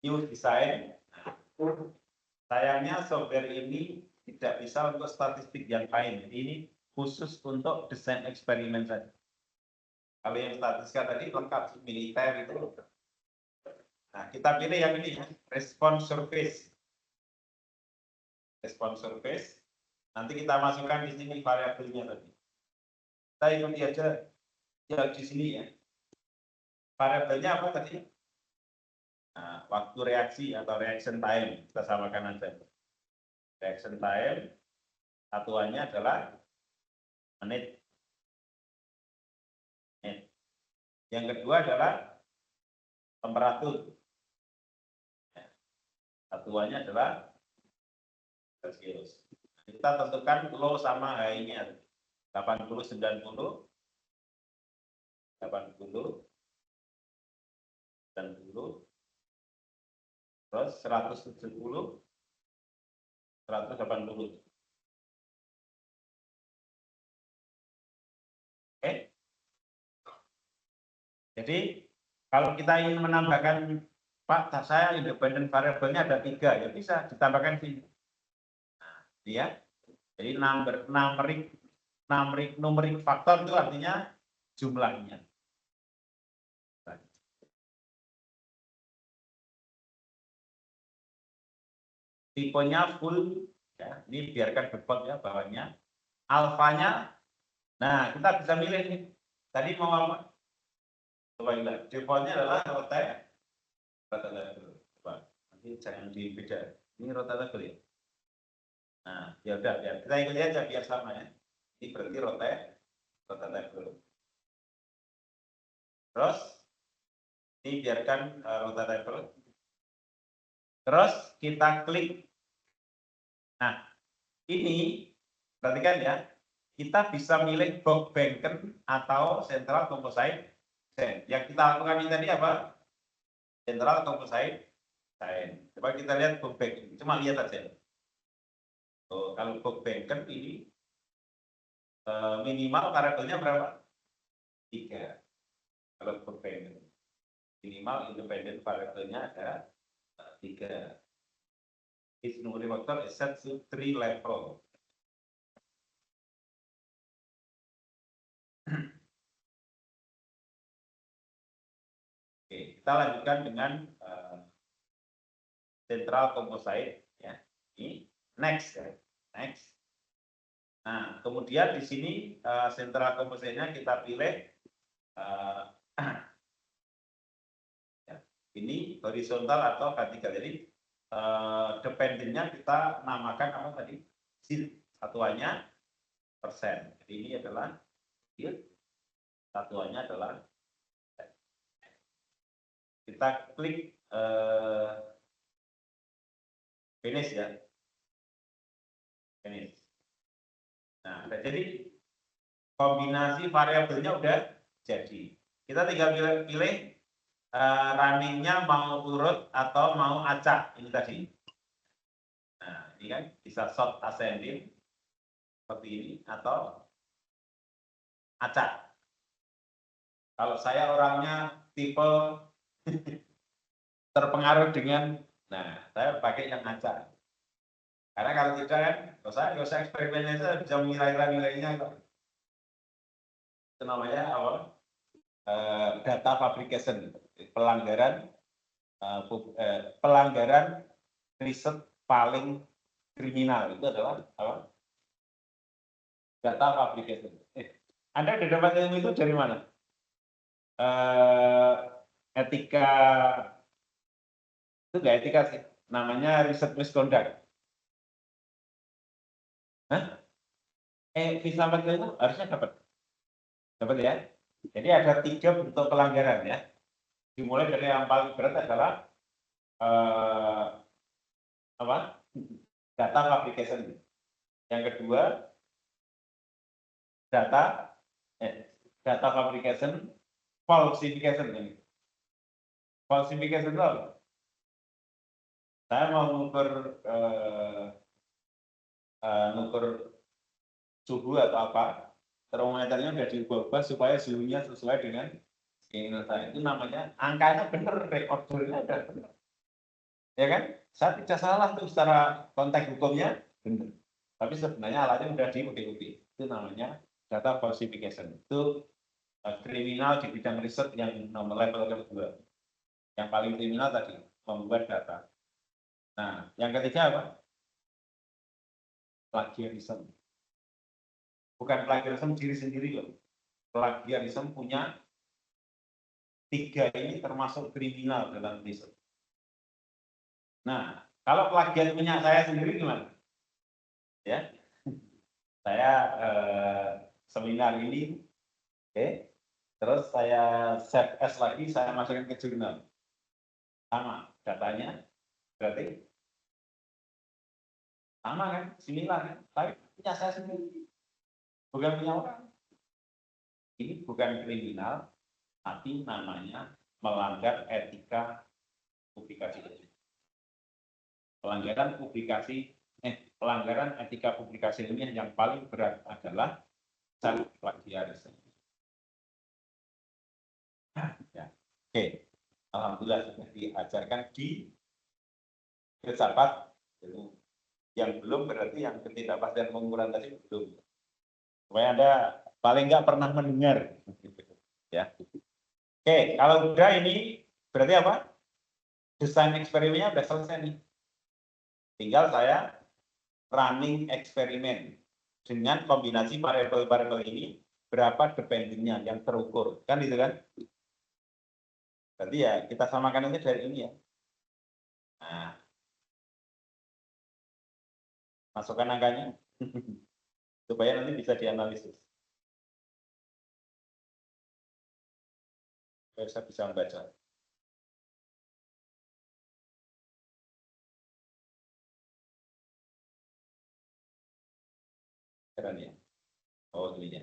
new design. Sayangnya software ini tidak bisa untuk statistik yang lain. Ini khusus untuk desain eksperimen saja. Kalau yang statistika tadi lengkap militer itu. Nah, kita pilih yang ini ya, response surface. Response surface. Nanti kita masukkan di sini variabelnya tadi. Kita ikuti aja yang di sini ya. Variabelnya apa tadi? Nah, waktu reaksi atau reaction time kita samakan aja. Reaction time satuannya adalah menit. Yang kedua adalah temperatur. Satuannya adalah Celsius. Kita tentukan low sama high-nya. 80, 90, 80, 90, terus 170, 180. Oke. Jadi kalau kita ingin menambahkan, Pak, saya independent variabelnya ada 3, ya bisa ditambahkan sini. Nah, ya. Jadi numerik faktor itu artinya jumlahnya. Tipenya full, ya, ini biarkan default ya bawahnya. Alfanya, nah kita bisa milih nih. Tadi mau apa? Coba lihat. Defaultnya adalah rota level. Coba, nanti jangan dibeda. Ini rota level ya. Nah, ya udah, ya kita ikuti aja biar sama ya. Ini berarti rota level. Terus, ini biarkan rota level. Terus kita klik. Nah, ini perhatikan ya, kita bisa milih box banken atau central composite sign. Yang kita lakukan ini tadi apa? Central composite sign. Coba kita lihat box banken, cuma lihat aja. Oh, kalau box banken ini minimal variabelnya berapa? 3. Kalau box banken minimal independent variabelnya ada 3. Each numeric factor is set to 3 level. Oke, kita lanjutkan dengan central composite ya. Ini next ya. Next. Nah, kemudian di sini central composite-nya kita pilih ya, ini horizontal atau vertikal. Jadi dependent-nya kita namakan apa tadi? Satuannya persen. Jadi ini adalah satuannya adalah kita klik finish ya. Finish. Nah, jadi kombinasi variabelnya udah jadi. Kita tinggal pilih runningnya mau urut atau mau acak ini tadi. Nah, ini kan bisa short ascending seperti ini atau acak. Kalau saya orangnya tipe terpengaruh dengan, nah saya pakai yang acak. Karena kalau tidak kan, saya nggak usah eksperimen aja bisa mengira-ngira nilainya kok. Itu namanya apa? Data fabrication, pelanggaran riset paling kriminal itu adalah apa? Data fabrication. Anda ada dapat ilmu itu dari mana? Etika itu nggak etika sih, namanya riset misconduct. Hah? Visa itu harusnya dapat ya. Jadi ada 3 bentuk pelanggaran ya. Dimulai dari yang paling berat adalah apa? Data fabrication. Yang kedua data fabrication, falsification ini. Falsification itu apa? Saya mau ngukur suhu atau apa, termometernya udah diubah supaya suhunya sesuai dengan keinginan saya. Itu namanya angkanya benar, rekordernya udah benar. Ya kan? Saya tidak salah tuh secara konteks hukumnya benar. Tapi sebenarnya alatnya udah diuji. Itu namanya data falsification. Itu kriminal di bidang riset yang nomor level kedua. Yang paling kriminal tadi membuat data. Nah, yang ketiga apa? Plagiarisme. Bukan plagiarisme diri sendiri loh. Plagiarisme punya 3 ini termasuk kriminal dalam riset. Nah, kalau plagiat punya saya sendiri gimana? Ya, saya seminar ini. Oke. Terus saya save as lagi, saya masukkan ke jurnal. Sama datanya, berarti sama kan, similar kan, tapi punya saya sendiri, bukan punya orang. Ini bukan kriminal, tapi namanya melanggar etika publikasi. Pelanggaran etika publikasi ilmiah yang paling berat adalah plagiarisme. Ya. Oke, alhamdulillah sudah diajarkan di filsafat. Yang belum berarti yang ketidakpastian pengukuran tadi belum. Supaya Anda paling nggak pernah mendengar. Ya. Oke, kalau udah ini berarti apa? Desain eksperimennya udah selesai nih. Tinggal saya running eksperimen dengan kombinasi variabel-variabel ini, berapa dependentnya yang terukur, kan itu kan? Berarti ya kita samakan ini dari ini ya. Nah, masukkan angkanya supaya nanti bisa dianalisis. Supaya saya bisa membaca. Keren ya. Oh, ini ya.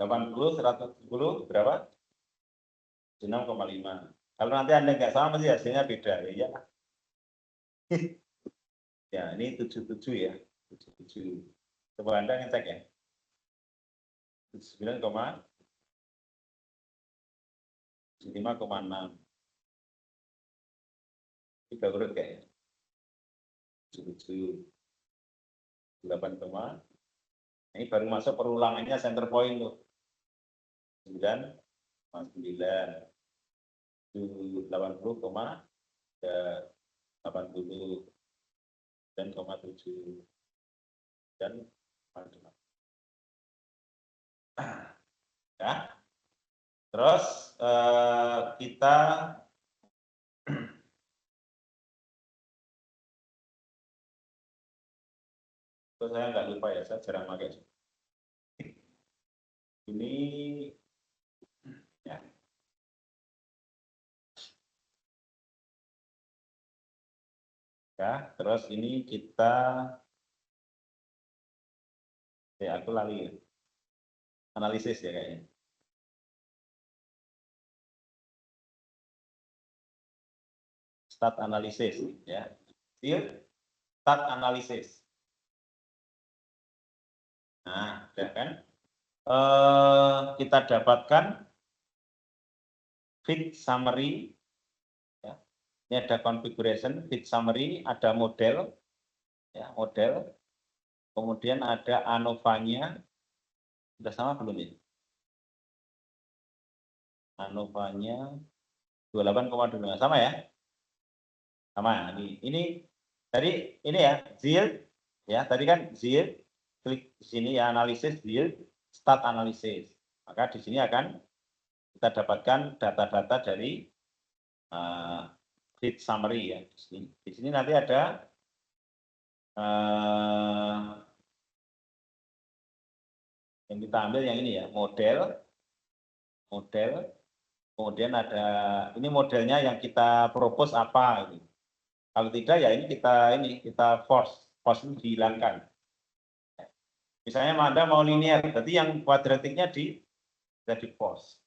Puluh, 110 berapa? 6,5. Kalau nanti Anda nggak sama, pasti hasilnya beda. Ya, ya ini 77 ya. 77. Coba Anda ngecek ya. 5,6. Tiga urut kayaknya. 77. 8, ini baru masuk perulangannya center point tuh. 9,9. 80,80 dan 7 dan ya. Terus kita terus saya nggak lupa ya, saya jarang pakai ini ya. Ya, terus ini kita aku lali analisis ya kayaknya. Stat analisis ya. Stat analisis. Nah, ya kan? Kita dapatkan fit summary. Ya. Ini ada configuration, fit summary, ada model, ya model. Kemudian ada ANOVA-nya. Sudah sama belum ini? ANOVA-nya 28,2 sama ya? Sama. Ini tadi ini ya, yield ya, tadi kan yield, klik di sini ya analisis yield, stat analisis. Maka di sini akan kita dapatkan data-data dari fit summary ya. Di sini nanti ada yang kita ambil yang ini ya, model, kemudian ada ini modelnya yang kita propose apa. Gitu. Kalau tidak ya ini kita force ini dihilangkan. Misalnya Anda mau linear, berarti yang kuadratiknya di force.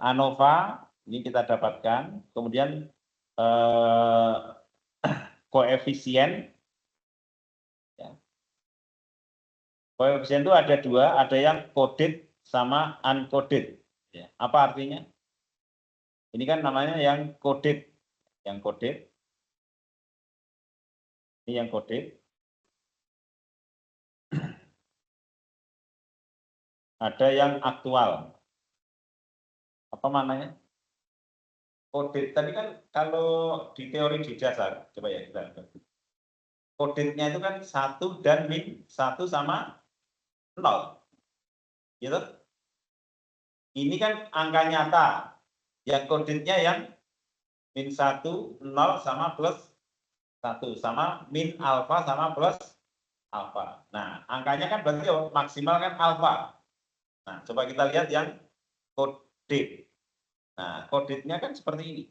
ANOVA ini kita dapatkan, kemudian koefisien. Ya. Koefisien itu ada dua, ada yang coded sama uncoded. Ya. Apa artinya? Ini kan namanya yang coded. Yang coded. Ini yang coded. Ada yang aktual. Apa maknanya? Coded tadi kan kalau di teori di dasar, coba ya kita lihat. Codednya itu kan 1 dan min 1 sama 0. Gitu. Ini kan angka nyata. Yang codednya yang min 1, 0 sama plus 1 sama min alfa sama plus alfa. Nah, angkanya kan berarti maksimal kan alfa. Nah, coba kita lihat yang kodit. Nah, koditnya kan seperti ini.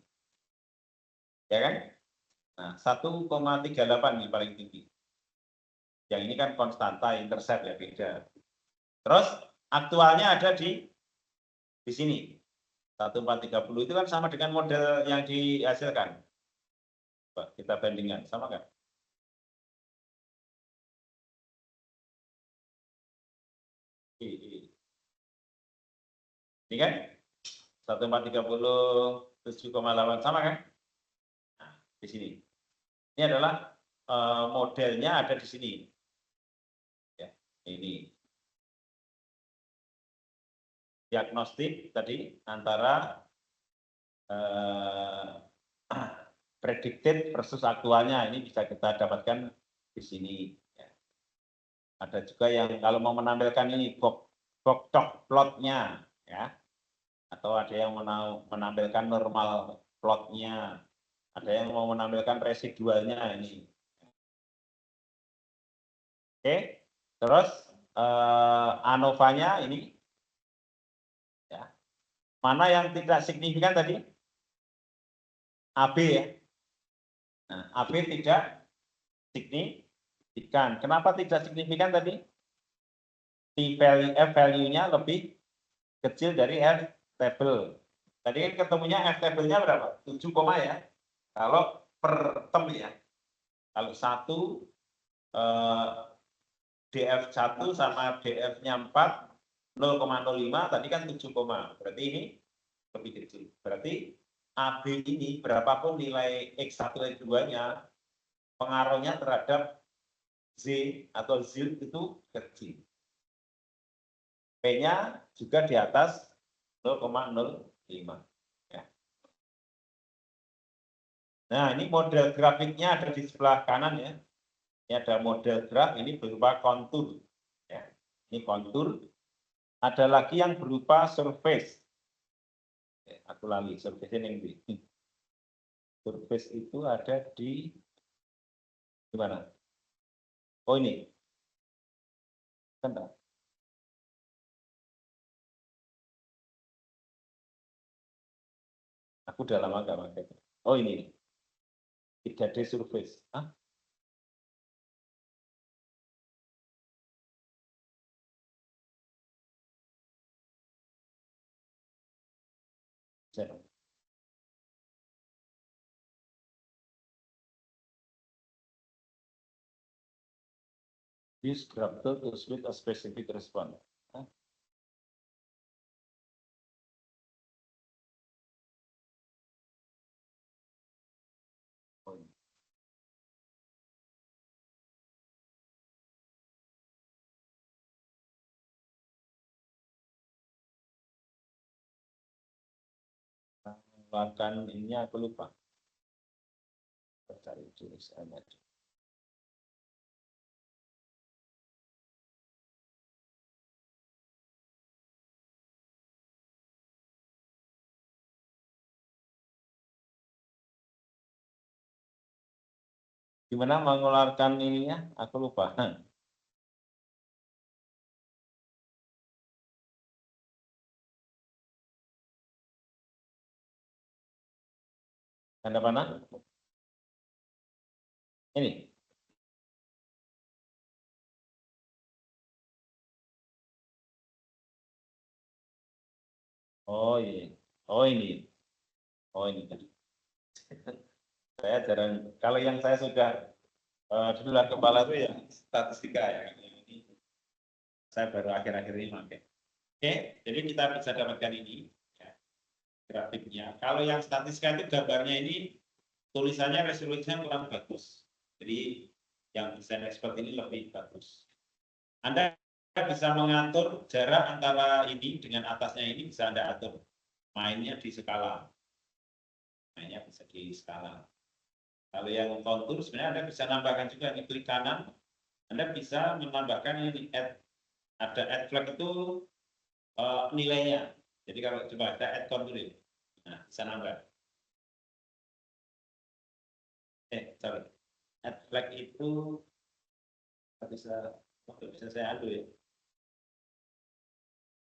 Ya kan? Nah, 1,38 ini paling tinggi. Yang ini kan konstanta intercept ya, beda. Terus aktualnya ada di sini. 1430 itu kan sama dengan model yang dihasilkan. Coba kita bandingkan, sama kan? Ini kan 1430 7,8 sama kan? Nah, di sini. Ini adalah modelnya ada di sini. Ya, ini diagnostik tadi antara predicted versus aktualnya, ini bisa kita dapatkan di sini. Ya. Ada juga yang kalau mau menampilkan ini Bok-Tok plotnya, ya, atau ada yang menampilkan normal plotnya, ada yang mau menampilkan residualnya ini. Oke, terus ANOVA-nya ini, ya, mana yang tidak signifikan tadi? AB ya. Nah, AB tidak signifikan. Kenapa tidak signifikan tadi? F value-nya lebih kecil dari F table. Tadi kan ketemunya F table-nya berapa? 7, ya. Kalau per term ya. Kalau 1 DF1 sama DF-nya 4 0,05 tadi kan 7, berarti ini lebih kecil. Berarti AB ini berapapun nilai X1 X2-nya pengaruhnya terhadap Z atau Z itu kecil. P-nya juga di atas 0,05. Ya. Nah, ini model grafiknya ada di sebelah kanan ya. Ini ada model graf, ini berupa kontur. Ya. Ini kontur. Ada lagi yang berupa surface. Ya, aku lali, surface yang di. Surface itu ada di mana? Oh ini. Bentar. Aku udah lama nggak pakai. Oh ini. 3D surface. Hah? Use graph tool to split a specific response. Hah? Oh, ini. Bahkan ini aku lupa. Cari tulisannya. Gimana mengeluarkan ininya? Aku lupa. Tanda panah? Ini. Oh ini. Oh ini. Oh ini. Saya jarang. Kalau yang saya sudah di luar kepala itu ya statistika ya. Ini saya baru akhir-akhir ini pakai. Oke, jadi kita bisa dapatkan ini ya, grafiknya. Kalau yang statistika itu gambarnya ini tulisannya resolusinya kurang bagus. Jadi yang desain expert ini lebih bagus. Anda bisa mengatur jarak antara ini dengan atasnya ini bisa Anda atur. Mainnya di skala. Mainnya bisa di skala. Kalau yang kontur sebenarnya Anda bisa nambahkan juga ini klik kanan. Anda bisa menambahkan ini add. Ada add flag itu nilainya. Jadi kalau coba ada add kontur ini. Nah, bisa nambah. Sorry. add flag itu bisa saya adu ya.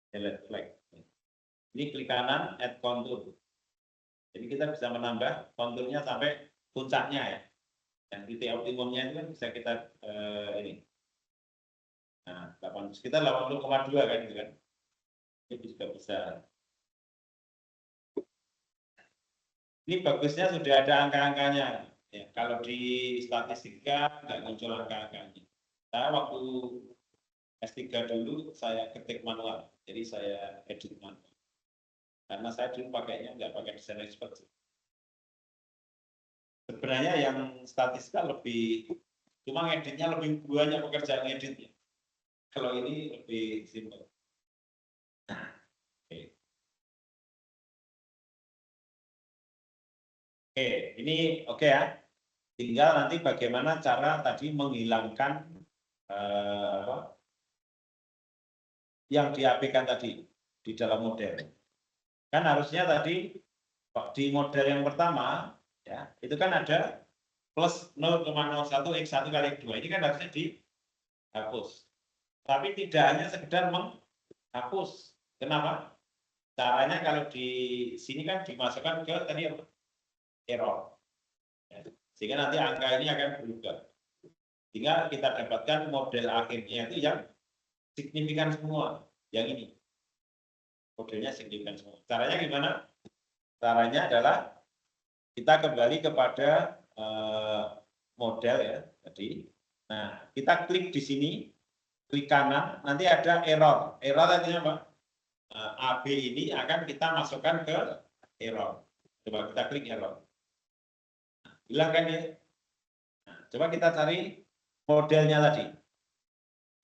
Delete flag. Ini klik kanan, add contour. Jadi kita bisa menambah konturnya sampai puncaknya ya. Yang titik optimumnya itu kan bisa kita ini. Nah, sekitar 80,2 kan gitu kan. Ini juga bisa. Ini bagusnya sudah ada angka-angkanya. Ya, kalau di statistika nggak muncul angka-angkanya. Saya waktu S3 dulu saya ketik manual, jadi saya edit manual. Karena saya dulu pakainya nggak pakai desain expert. Sebenarnya yang statistika lebih, cuma ngeditnya lebih banyak pekerjaan ngeditnya. Kalau ini lebih simpel. Oke, ini oke ya. Tinggal nanti bagaimana cara tadi menghilangkan yang diapikan tadi di dalam model. Kan harusnya tadi di model yang pertama ya itu kan ada plus 0,01 X1 kali X2. Ini kan harusnya dihapus. Tapi tidak hanya sekedar menghapus. Kenapa? Caranya kalau di sini kan dimasukkan ke tadi error. Ya. Sehingga nanti angka ini akan berubah. Sehingga kita dapatkan model akhirnya itu yang signifikan semua. Yang ini. Modelnya signifikan semua. Caranya gimana? Caranya adalah kita kembali kepada model ya tadi. Nah, kita klik di sini, klik kanan, nanti ada error. Error artinya apa? AB ini akan kita masukkan ke error. Coba kita klik error. Hilang kan ya? Nah, coba kita cari modelnya tadi.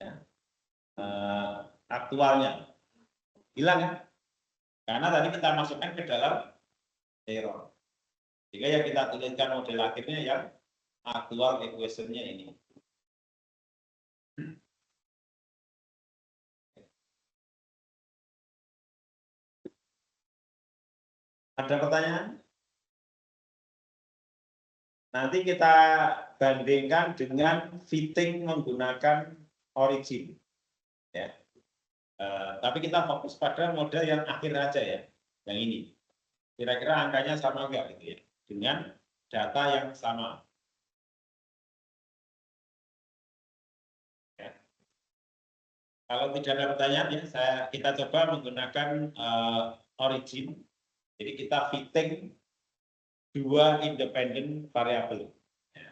Ya. Aktualnya. Hilang kan? Karena tadi kita masukkan ke dalam error. Jika yang kita tuliskan model akhirnya yang aktual equation-nya ini. Ada pertanyaan? Nanti kita bandingkan dengan fitting menggunakan origin. Ya. Tapi kita fokus pada model yang akhir aja ya, yang ini. Kira-kira angkanya sama enggak gitu ya, dengan data yang sama. Ya. Kalau tidak ada pertanyaan ya, kita coba menggunakan origin. Jadi kita fitting dua independent variabel. Ya.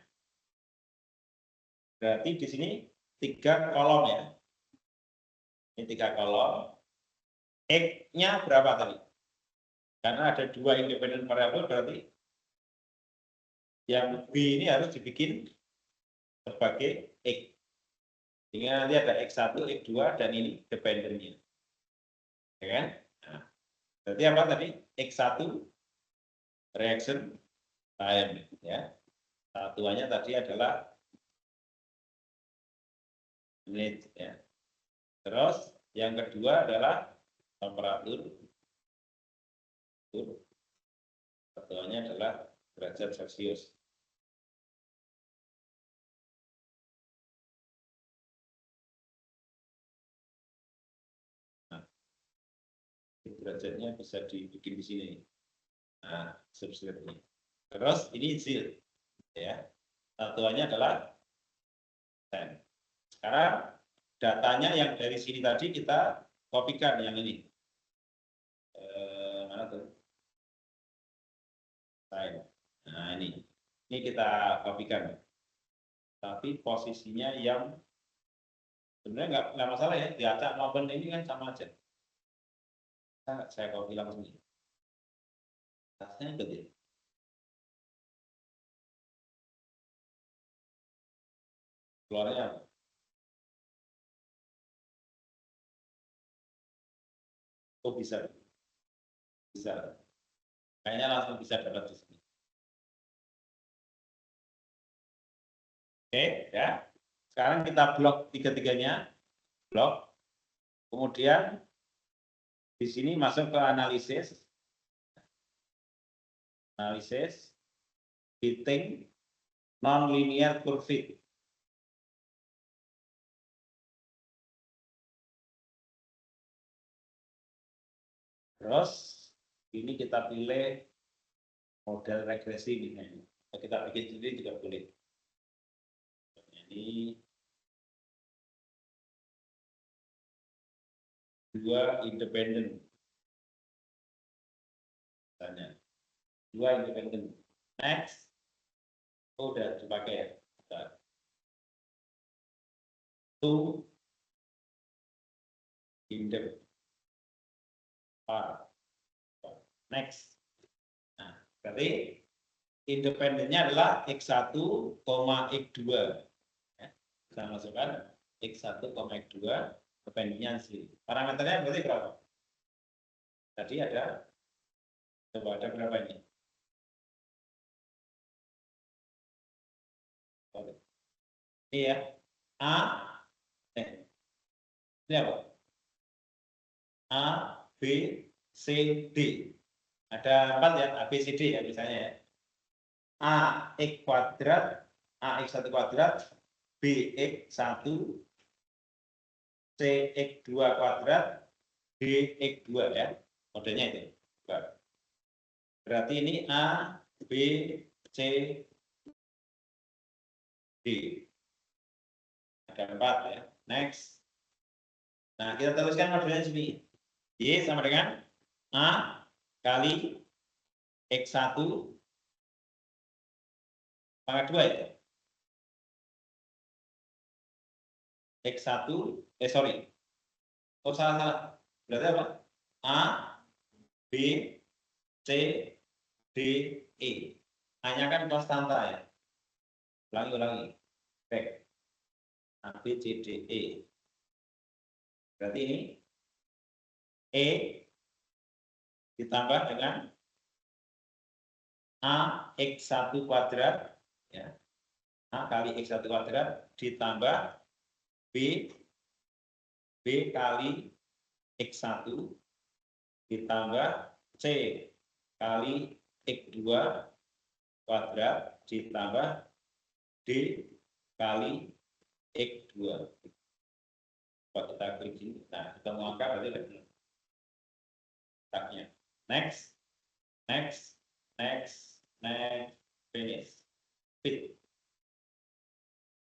Berarti di sini 3 kolom ya. Ini 3 kolom. X-nya berapa tadi? Karena ada 2 independent variabel, berarti yang B ini harus dibikin sebagai X. Sehingga nanti ada X1, X2, dan ini dependennya. Ya kan? Nah, berarti apa tadi? X1 reaction time. Ya. Satuannya tadi adalah menit. Ya. Terus yang kedua adalah temperatur. Satuannya adalah derajat Celcius. Nah, derajatnya bisa dibikin di sini. Nah, subscribe-nya. Terus ini zil. Ya. Satuannya adalah time. Sekarang datanya yang dari sini tadi kita kopikan yang ini. Mana tuh? Nah ini kita kopikan. Tapi posisinya yang sebenarnya nggak masalah ya, diacak maupun ini kan sama aja. Saya copy langsung. Tasnya ikut ya. Keluarnya apa? Oh bisa. Bisa. Kayaknya langsung bisa dapat di sini. Oke, ya. Sekarang kita blok tiga-tiganya. Blok. Kemudian di sini masuk ke analisis. Analisis. Fitting. non-linear curve. Terus ini kita pilih model regresi ini. Kita bikin sendiri juga boleh. Ini dua independen. Misalnya, dua independen. Next. Oh, udah dipakai ya. Two independen. Next. Nah, berarti independennya adalah X1, X2. Ya, kita masukkan X1, X2, independennya sendiri. Parameternya berarti berapa? Tadi ada, coba ada berapa ini? Ini ya, A, ini apa? A, B, C, D. Ada 4 ya, A, B, C, D ya misalnya ya. A, X kuadrat, A, X1 kuadrat, B, X1, C, X2 kuadrat, D, X2 ya. Modelnya itu. Berarti ini A, B, C, D. Ada 4 ya. Next. Nah, kita teruskan modelnya sini. Y sama dengan A kali X1 pangkat 2 ya. X1, sorry. Oh, salah. Berarti apa? A, B, C, D, E. A-nya kan konstanta ya. Ulangi. Back. A, B, C, D, E. Berarti ini E ditambah dengan A X1 kuadrat ya. A kali X1 kuadrat ditambah B kali X1 ditambah C kali X2 kuadrat ditambah D kali X2. Kalau kita klik ini, nah kita mau angka berarti lagi. Taknya. Next, finish, fit.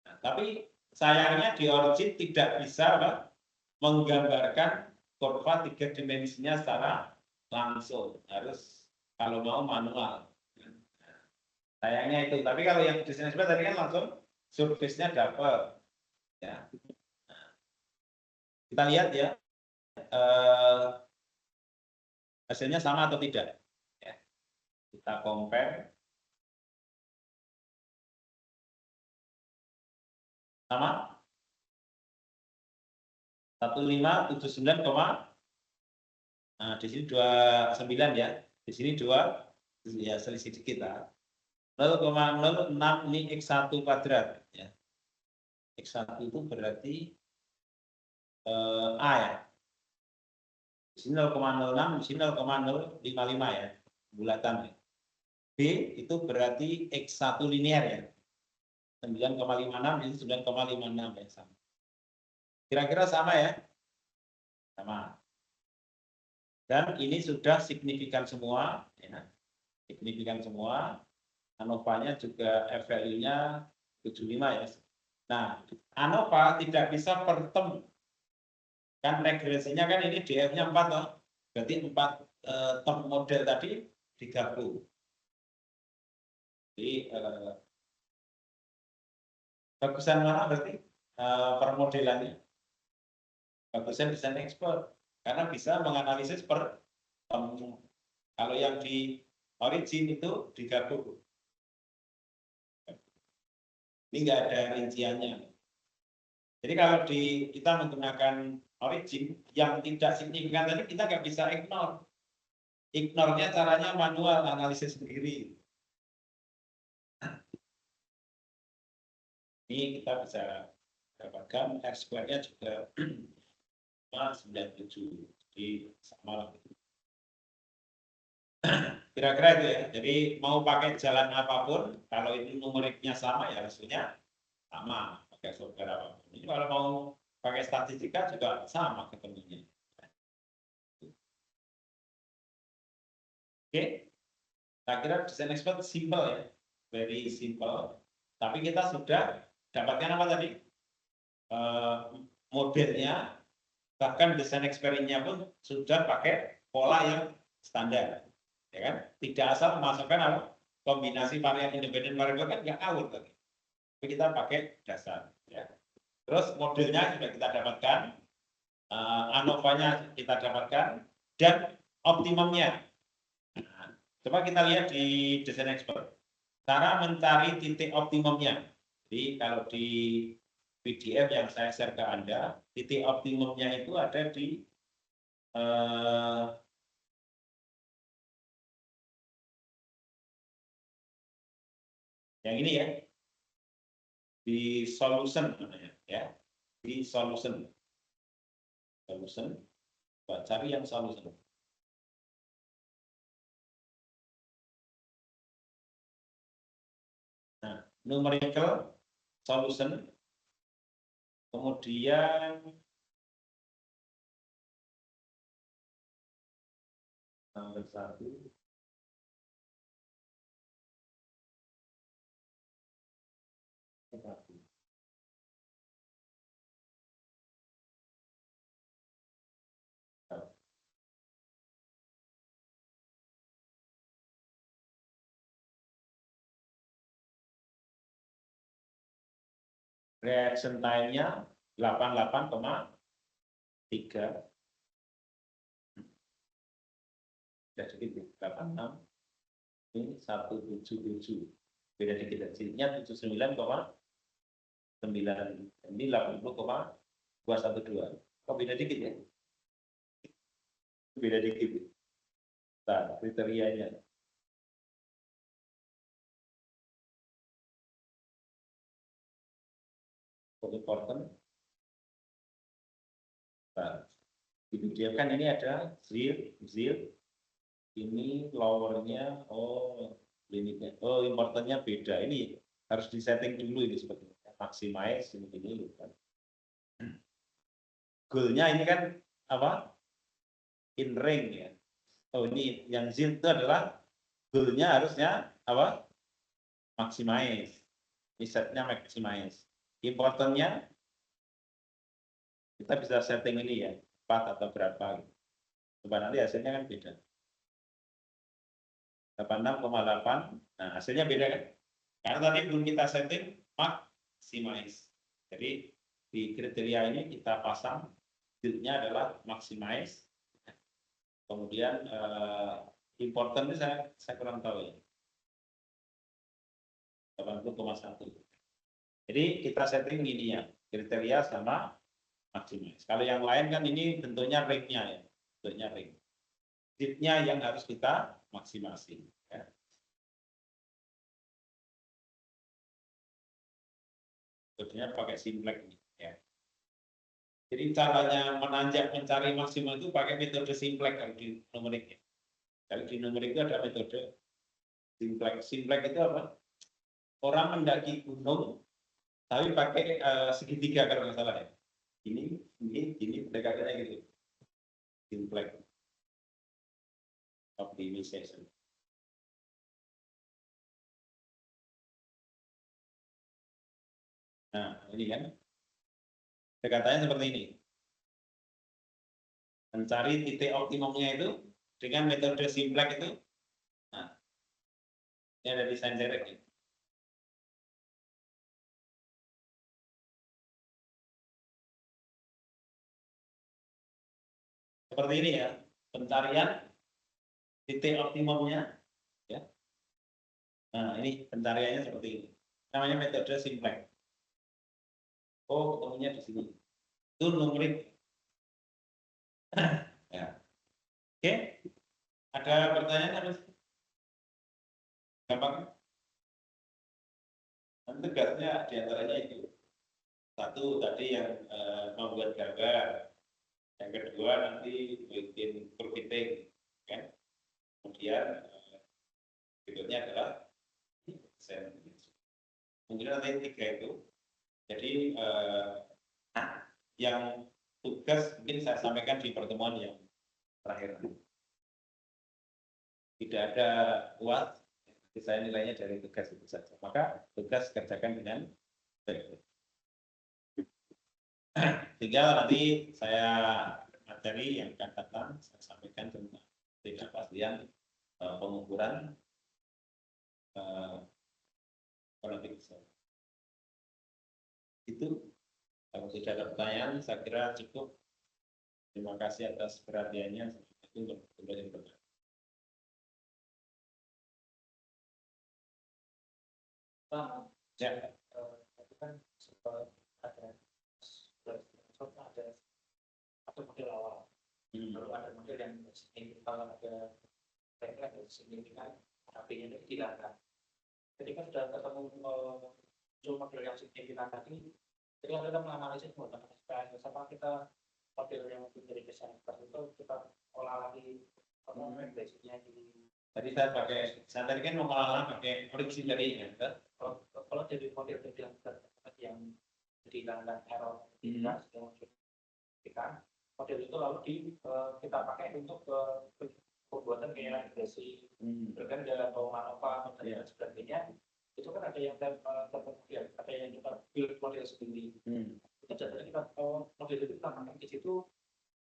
Nah, tapi sayangnya di origin tidak bisa menggambarkan kurva 3 dimensinya secara langsung. Harus kalau mau manual. Sayangnya itu. Tapi kalau yang desain tadi kan langsung surface-nya dapat. Ya. Kita lihat ya. Hasilnya sama atau tidak. Ya. Kita compare. Sama. 1579, nah di sini 29 ya. Di sini 2 ya, selisih dikit lah. 0,06 ini X1 kuadrat ya. X1 itu berarti A ya. Di sini 0,06, di sini 0,055 ya. Bulatan ya. B itu berarti X1 linear ya. 9,56 ini 9,56 ya, sama. Kira-kira sama ya? Sama. Dan ini sudah signifikan semua ya. Signifikan semua. ANOVA-nya juga F-value-nya 75 ya. Nah, ANOVA tidak bisa per term. Kan regresinya kan ini DF-nya 4 loh. Berarti 4 term model tadi digabung. Jadi bagusan mana berarti permodelannya? Bagusan desain ekspor. Karena bisa menganalisis per term. Kalau yang di origin itu digabung. Ini enggak ada rinciannya. Jadi kalau kita menggunakan origin yang tidak signifikan tadi kita nggak bisa ignore. Ignore-nya caranya manual, analisis sendiri. Ini kita bisa dapatkan R2-nya juga 97. Jadi sama lah. Kira-kira itu ya. Jadi mau pakai jalan apapun, kalau itu numeriknya sama ya hasilnya sama. Pakai software apapun. Ini kalau mau pakai statistika juga sama ketemunya. Oke, saya kira desain expert simple ya, very simple. Tapi kita sudah dapatkan apa tadi? Modelnya, bahkan desain eksperimennya pun sudah pakai pola yang standar, ya kan? Tidak asal memasukkan apa? Kombinasi varian independen variabel kan nggak awal tadi. Tapi kita pakai dasar, ya. Terus modelnya sudah kita dapatkan, ANOVA-nya kita dapatkan, dan optimumnya. Nah, coba kita lihat di desain expert. Cara mencari titik optimumnya. Jadi kalau di PDF yang saya share ke Anda, titik optimumnya itu ada di yang ini ya, di solution namanya ya, di solution, cari yang solution. Nah, numerical solution, kemudian nomor 1. Reaction time-nya 88,3. Jadi 86, ini 177. Beda dikit hasilnya 79,9. Ini 80,212. Kok beda dikit ya? Beda dikit. Nah, kriterianya. Important. Nah, di PDF kan ini ada zil, ini lowernya, limitnya, importantnya beda. Ini harus disetting dulu ini seperti maximize ini kan. Goalnya ini kan apa? In ring ya. Ini yang zil itu adalah goalnya harusnya apa? Maximize. Ini setnya maximize. Importantnya kita bisa setting ini ya, 4 atau berapa. Coba nanti hasilnya kan beda. 86,8. Nah, hasilnya beda kan? Karena tadi belum kita setting maximize. Jadi di kriteria ini kita pasang build-nya adalah maximize. Kemudian important ini saya kurang tahu ya. 80,1. Jadi kita setting ini ya, kriteria sama maximize. Kalau yang lain kan ini bentuknya ring-nya ya, bentuknya ring. Build-nya yang harus kita maksimasi. Ya. Sebetulnya pakai simplex ini. Ya. Jadi caranya menanjak mencari maksimal itu pakai metode simplex kalau di numerik. Ya. Kalau di numerik itu ada metode simplex. Simplex itu apa? Orang mendaki gunung tapi pakai segitiga kalau nggak salah ya. Ini pendekatannya gitu. Simplex. Optimization. Nah, ini kan pendekatannya seperti ini. Mencari titik optimumnya itu dengan metode simplex itu. Nah, ini ada desain direct ya. Seperti ini ya, pencarian titik optimumnya ya. Nah, ini pencariannya seperti ini. Namanya metode simplex. Oh, ketemunya di sini. Itu numerik. Ya. Oke. Ada pertanyaan apa? Gampang. Nanti tugasnya diantaranya itu. Satu tadi yang membuat gambar. Yang kedua nanti bikin profiting. Kan? Kemudian berikutnya adalah mungkin nanti 3 itu. Jadi yang tugas mungkin saya sampaikan di pertemuan yang terakhir. Tidak ada UAS, saya nilainya dari tugas itu saja. Maka tugas kerjakan dengan baik. Tinggal nanti saya materi yang akan datang, saya sampaikan tentang ketidakpastian pengukuran politik. Itu kalau tidak ada pertanyaan, saya kira cukup. Terima kasih atas perhatiannya. Untuk kembali bertanya. Ya. Itu kan ada model awal. Kalau ada model yang signifikan, ada teknik yang signifikan, HP-nya itu dihilangkan. Ketika sudah ketemu model yang signifikan tadi, ketika kita menganalisis menggunakan SPSS, apa kita model yang menjadi desain tertentu kita olah lagi basicnya di. Tadi saya tadi kan mengolah pakai prediksi dari kalau dari model yang dihilangkan error kita model itu lalu kita pakai untuk pembuatan kayak regresi berganda atau ANOVA dan sebagainya. Itu kan ada yang termodel, ada yang kita build model sendiri. Itu jadinya kita model itu kita pakai di situ,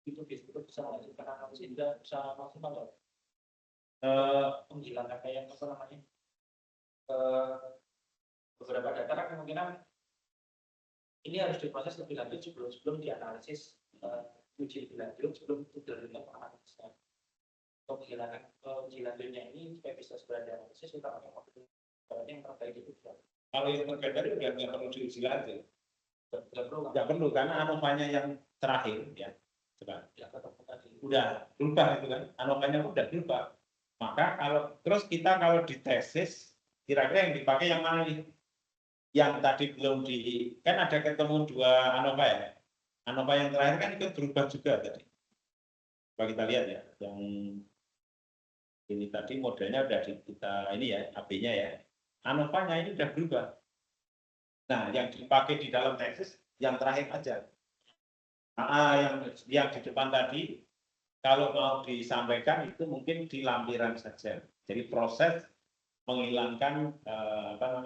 itu bisa menghasilkan analisis tidak bisa maksimal. Menghilangkan kayak apa namanya, beberapa data kan kemungkinan ini harus diproses lebih lanjut sebelum dianalisis, uji lebih lanjut sebelum dilakukan penganalisan. Untuk menghilangkan uji lanjutnya ini supaya bisa segera dianalisis, kita pakai model yang terbaik itu. Kalau yang terbaik tadi udah nggak perlu diuji lanjut. Nggak perlu karena ANOVA-nya yang terakhir ya. Coba. Udah berubah itu kan, ANOVA-nya udah berubah. Maka kalau di tesis, kira-kira yang dipakai yang mana nih? Yang tadi belum kan ada ketemu 2 ANOVA ya. ANOVA yang terakhir kan itu berubah juga tadi. Coba kita lihat ya, yang ini tadi modelnya udah kita ini ya, AB-nya ya. ANOVA-nya ini udah berubah. Nah, yang dipakai di dalam tesis yang terakhir aja. Yang di depan tadi kalau mau disampaikan itu mungkin di lampiran saja. Jadi proses menghilangkan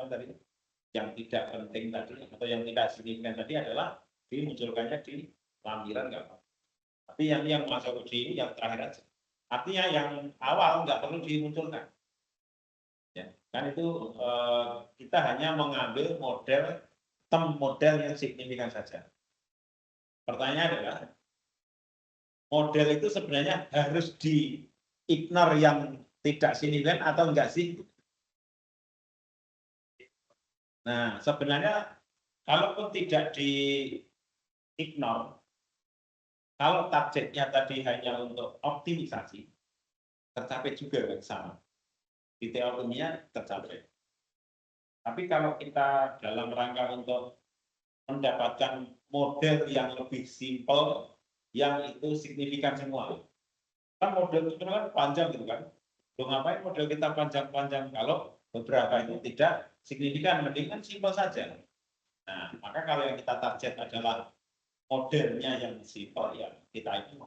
tadi yang tidak penting tadi atau yang tidak signifikan tadi adalah dimunculkannya di lampiran nggak apa. Tapi yang masuk di yang terakhir aja. Artinya yang awal nggak perlu dimunculkan. Ya, kan itu kita hanya mengambil model yang signifikan saja. Pertanyaannya adalah model itu sebenarnya harus di-ignore yang tidak signifikan atau enggak sih? Nah, sebenarnya kalaupun tidak di-ignore, kalau targetnya tadi hanya untuk optimisasi, tercapai juga kan sama. Titik optimnya tercapai. Tapi kalau kita dalam rangka untuk mendapatkan model yang lebih simpel, yang itu signifikan semua. Kan model itu kan panjang gitu kan. Loh ngapain model kita panjang-panjang kalau beberapa itu tidak signifikan, mending kan simpel saja. Nah, maka kalau yang kita target adalah modelnya yang simpel, ya kita itu.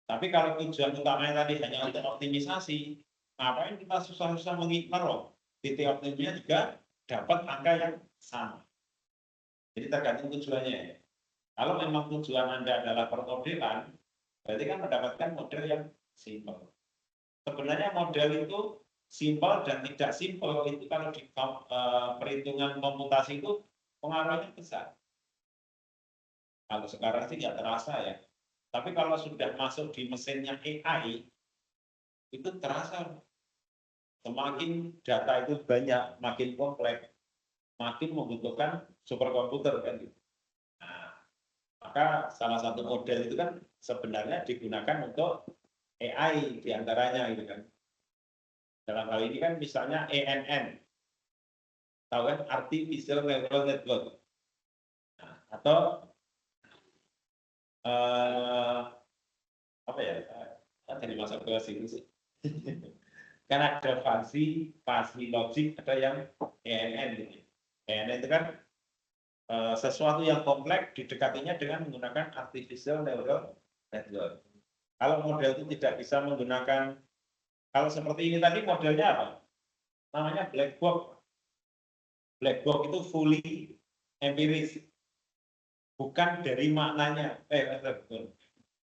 Tapi kalau tujuan utamanya tadi hanya untuk optimisasi, ngapain kita susah-susah mengignore? Titik optimnya juga dapat angka yang sama. Jadi tergantung tujuannya. Kalau memang tujuan Anda adalah permodelan, berarti kan mendapatkan model yang simpel. Sebenarnya model itu simpel dan tidak simpel itu kalau di perhitungan komputasi itu pengaruhnya besar. Kalau sekarang sih nggak terasa ya. Tapi kalau sudah masuk di mesinnya AI, itu terasa. Semakin data itu banyak, makin kompleks, makin membutuhkan superkomputer kan gitu. Nah, maka salah satu model itu kan sebenarnya digunakan untuk AI diantaranya gitu kan. Dalam hal ini kan misalnya ANN, tahu kan Artificial Neural Network, nah, atau apa ya? Tadi masuk ke sini sih. Kan ada fuzzy logic, ada yang ENN gitu. ENN itu kan sesuatu yang kompleks didekatinya dengan menggunakan artificial neural network. Kalau model itu tidak bisa menggunakan, kalau seperti ini tadi modelnya apa? Namanya black box. Black box itu fully empiris. Bukan dari maknanya,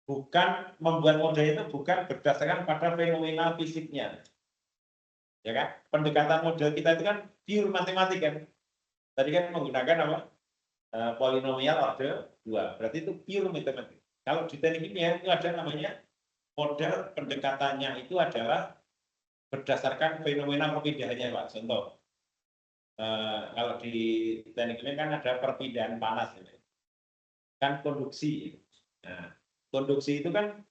bukan membuat model itu bukan berdasarkan pada fenomena fisiknya. Ya kan? Pendekatan model kita itu kan pure matematik kan. Tadi kan menggunakan apa? Polinomial order 2. Berarti itu pure matematik. Kalau di teknik kimia itu ada namanya model pendekatannya itu adalah berdasarkan fenomena perpindahannya, Pak. Contoh, kalau di teknik kimia kan ada perpindahan panas, kan konduksi. Nah, konduksi itu kan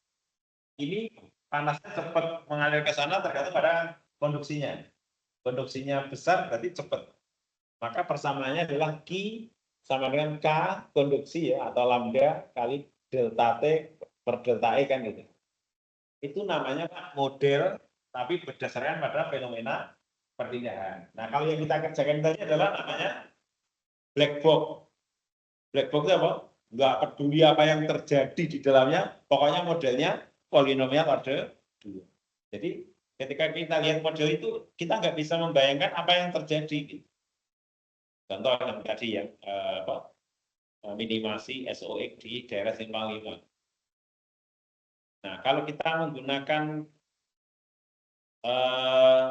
ini panasnya cepat mengalir ke sana tergantung pada konduksinya. Konduksinya besar berarti cepat. Maka persamaannya adalah Q sama dengan K konduksi ya, atau lambda kali delta T per delta E kan gitu. Itu namanya model, tapi berdasarkan pada fenomena perpindahan. Nah, kalau yang kita kerjakan tadi adalah namanya black box. Black box itu apa? Nggak peduli apa yang terjadi di dalamnya, pokoknya modelnya polinomial order 2. Jadi ketika kita lihat model itu, kita nggak bisa membayangkan apa yang terjadi. Contoh yang tadi ya, minimasi SOX di daerah simpang 5. Nah, kalau kita menggunakan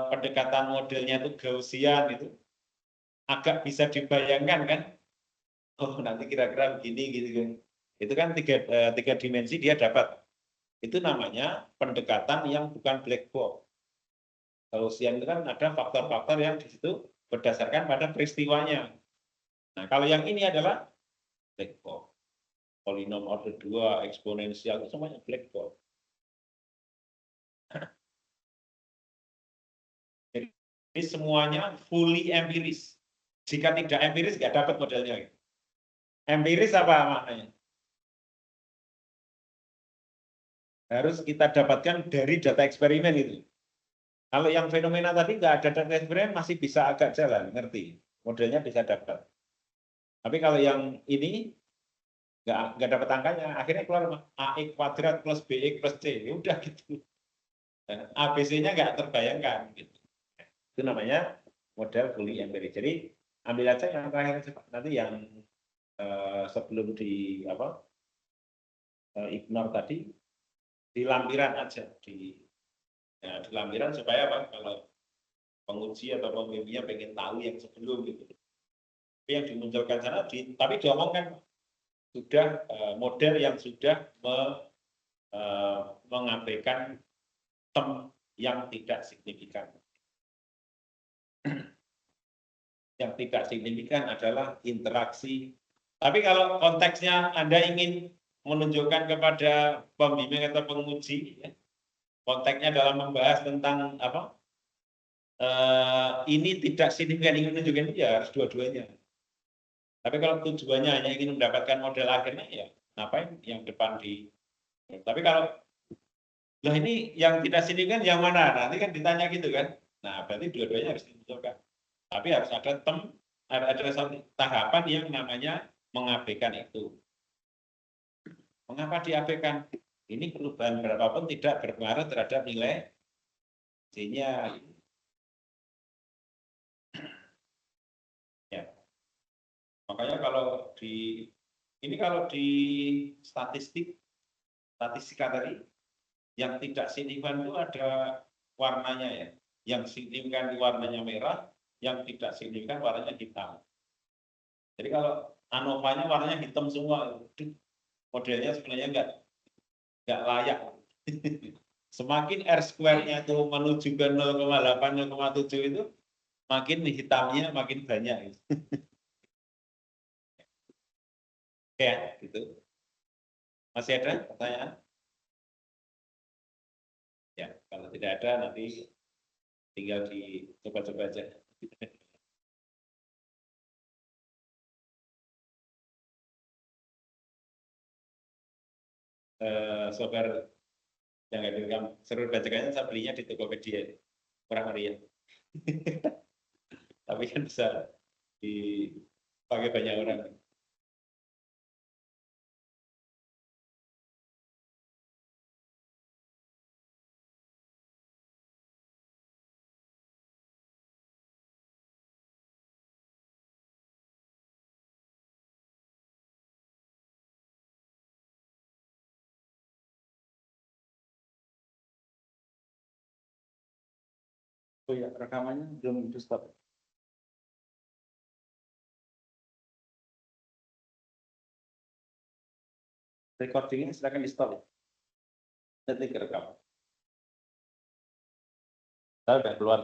pendekatan modelnya itu Gaussian, itu agak bisa dibayangkan kan? Oh, nanti kira-kira begini gitu kan. Itu kan tiga dimensi dia dapat. Itu namanya pendekatan yang bukan black box. Gaussian itu kan ada faktor-faktor yang di situ berdasarkan pada peristiwanya. Nah, kalau yang ini adalah black box. Polinom order 2, eksponensial, itu semuanya black box. Jadi semuanya fully empiris. Jika tidak empiris, nggak dapat modelnya. Empiris apa maknanya? Harus kita dapatkan dari data eksperimen itu. Kalau yang fenomena tadi nggak ada data eksperimen, masih bisa agak jalan, ngerti. Modelnya bisa dapat. Tapi kalau yang ini nggak dapat angkanya, akhirnya keluar AX kuadrat plus BX plus C. Ya udah gitu. ABC-nya nggak terbayangkan. Gitu. Itu namanya model fully empiris. Jadi ambil aja yang terakhir nanti yang sebelum di ignore tadi, di lampiran aja, di lampiran supaya apa? Kalau penguji atau pembimbingnya pengen tahu yang sebelum gitu. Tapi yang dimunculkan sana, tapi diomongkan sudah model yang sudah mengabaikan term yang tidak signifikan. Yang tidak signifikan adalah interaksi. Tapi kalau konteksnya Anda ingin menunjukkan kepada pembimbing atau penguji, konteksnya dalam membahas tentang apa, ini tidak signifikan, ingin menunjukkan itu ya harus dua-duanya. Tapi kalau tujuannya hanya ingin mendapatkan model akhirnya, ya ngapain yang depan di. Tapi kalau loh ini yang tidak signifikan yang mana? Nanti kan ditanya gitu kan. Nah, berarti dua-duanya harus dimunculkan. Tapi harus ada satu tahapan yang namanya mengabaikan itu. Mengapa diabaikan? Ini perubahan berapapun tidak berpengaruh terhadap nilai C-nya. Ya. Makanya kalau di statistika tadi yang tidak signifikan itu ada warnanya ya. Yang signifikan warnanya merah, yang tidak signifikan warnanya hitam. Jadi kalau ANOVA-nya warnanya hitam semua, modelnya sebenarnya nggak layak. Semakin R-square-nya itu menuju ke 0,8, 0,7 itu, makin hitamnya makin banyak. Ya, gitu. Masih ada pertanyaan? Ya, kalau tidak ada nanti tinggal dicoba-coba aja. Sobar yang nggak direkam. Server bajakannya saya belinya di Tokopedia, kurang meriah. Tapi kan bisa dipakai banyak orang. Oh ya, rekamannya belum di stop. Recordingnya silakan di stop. Nanti rekam. Saya udah keluar.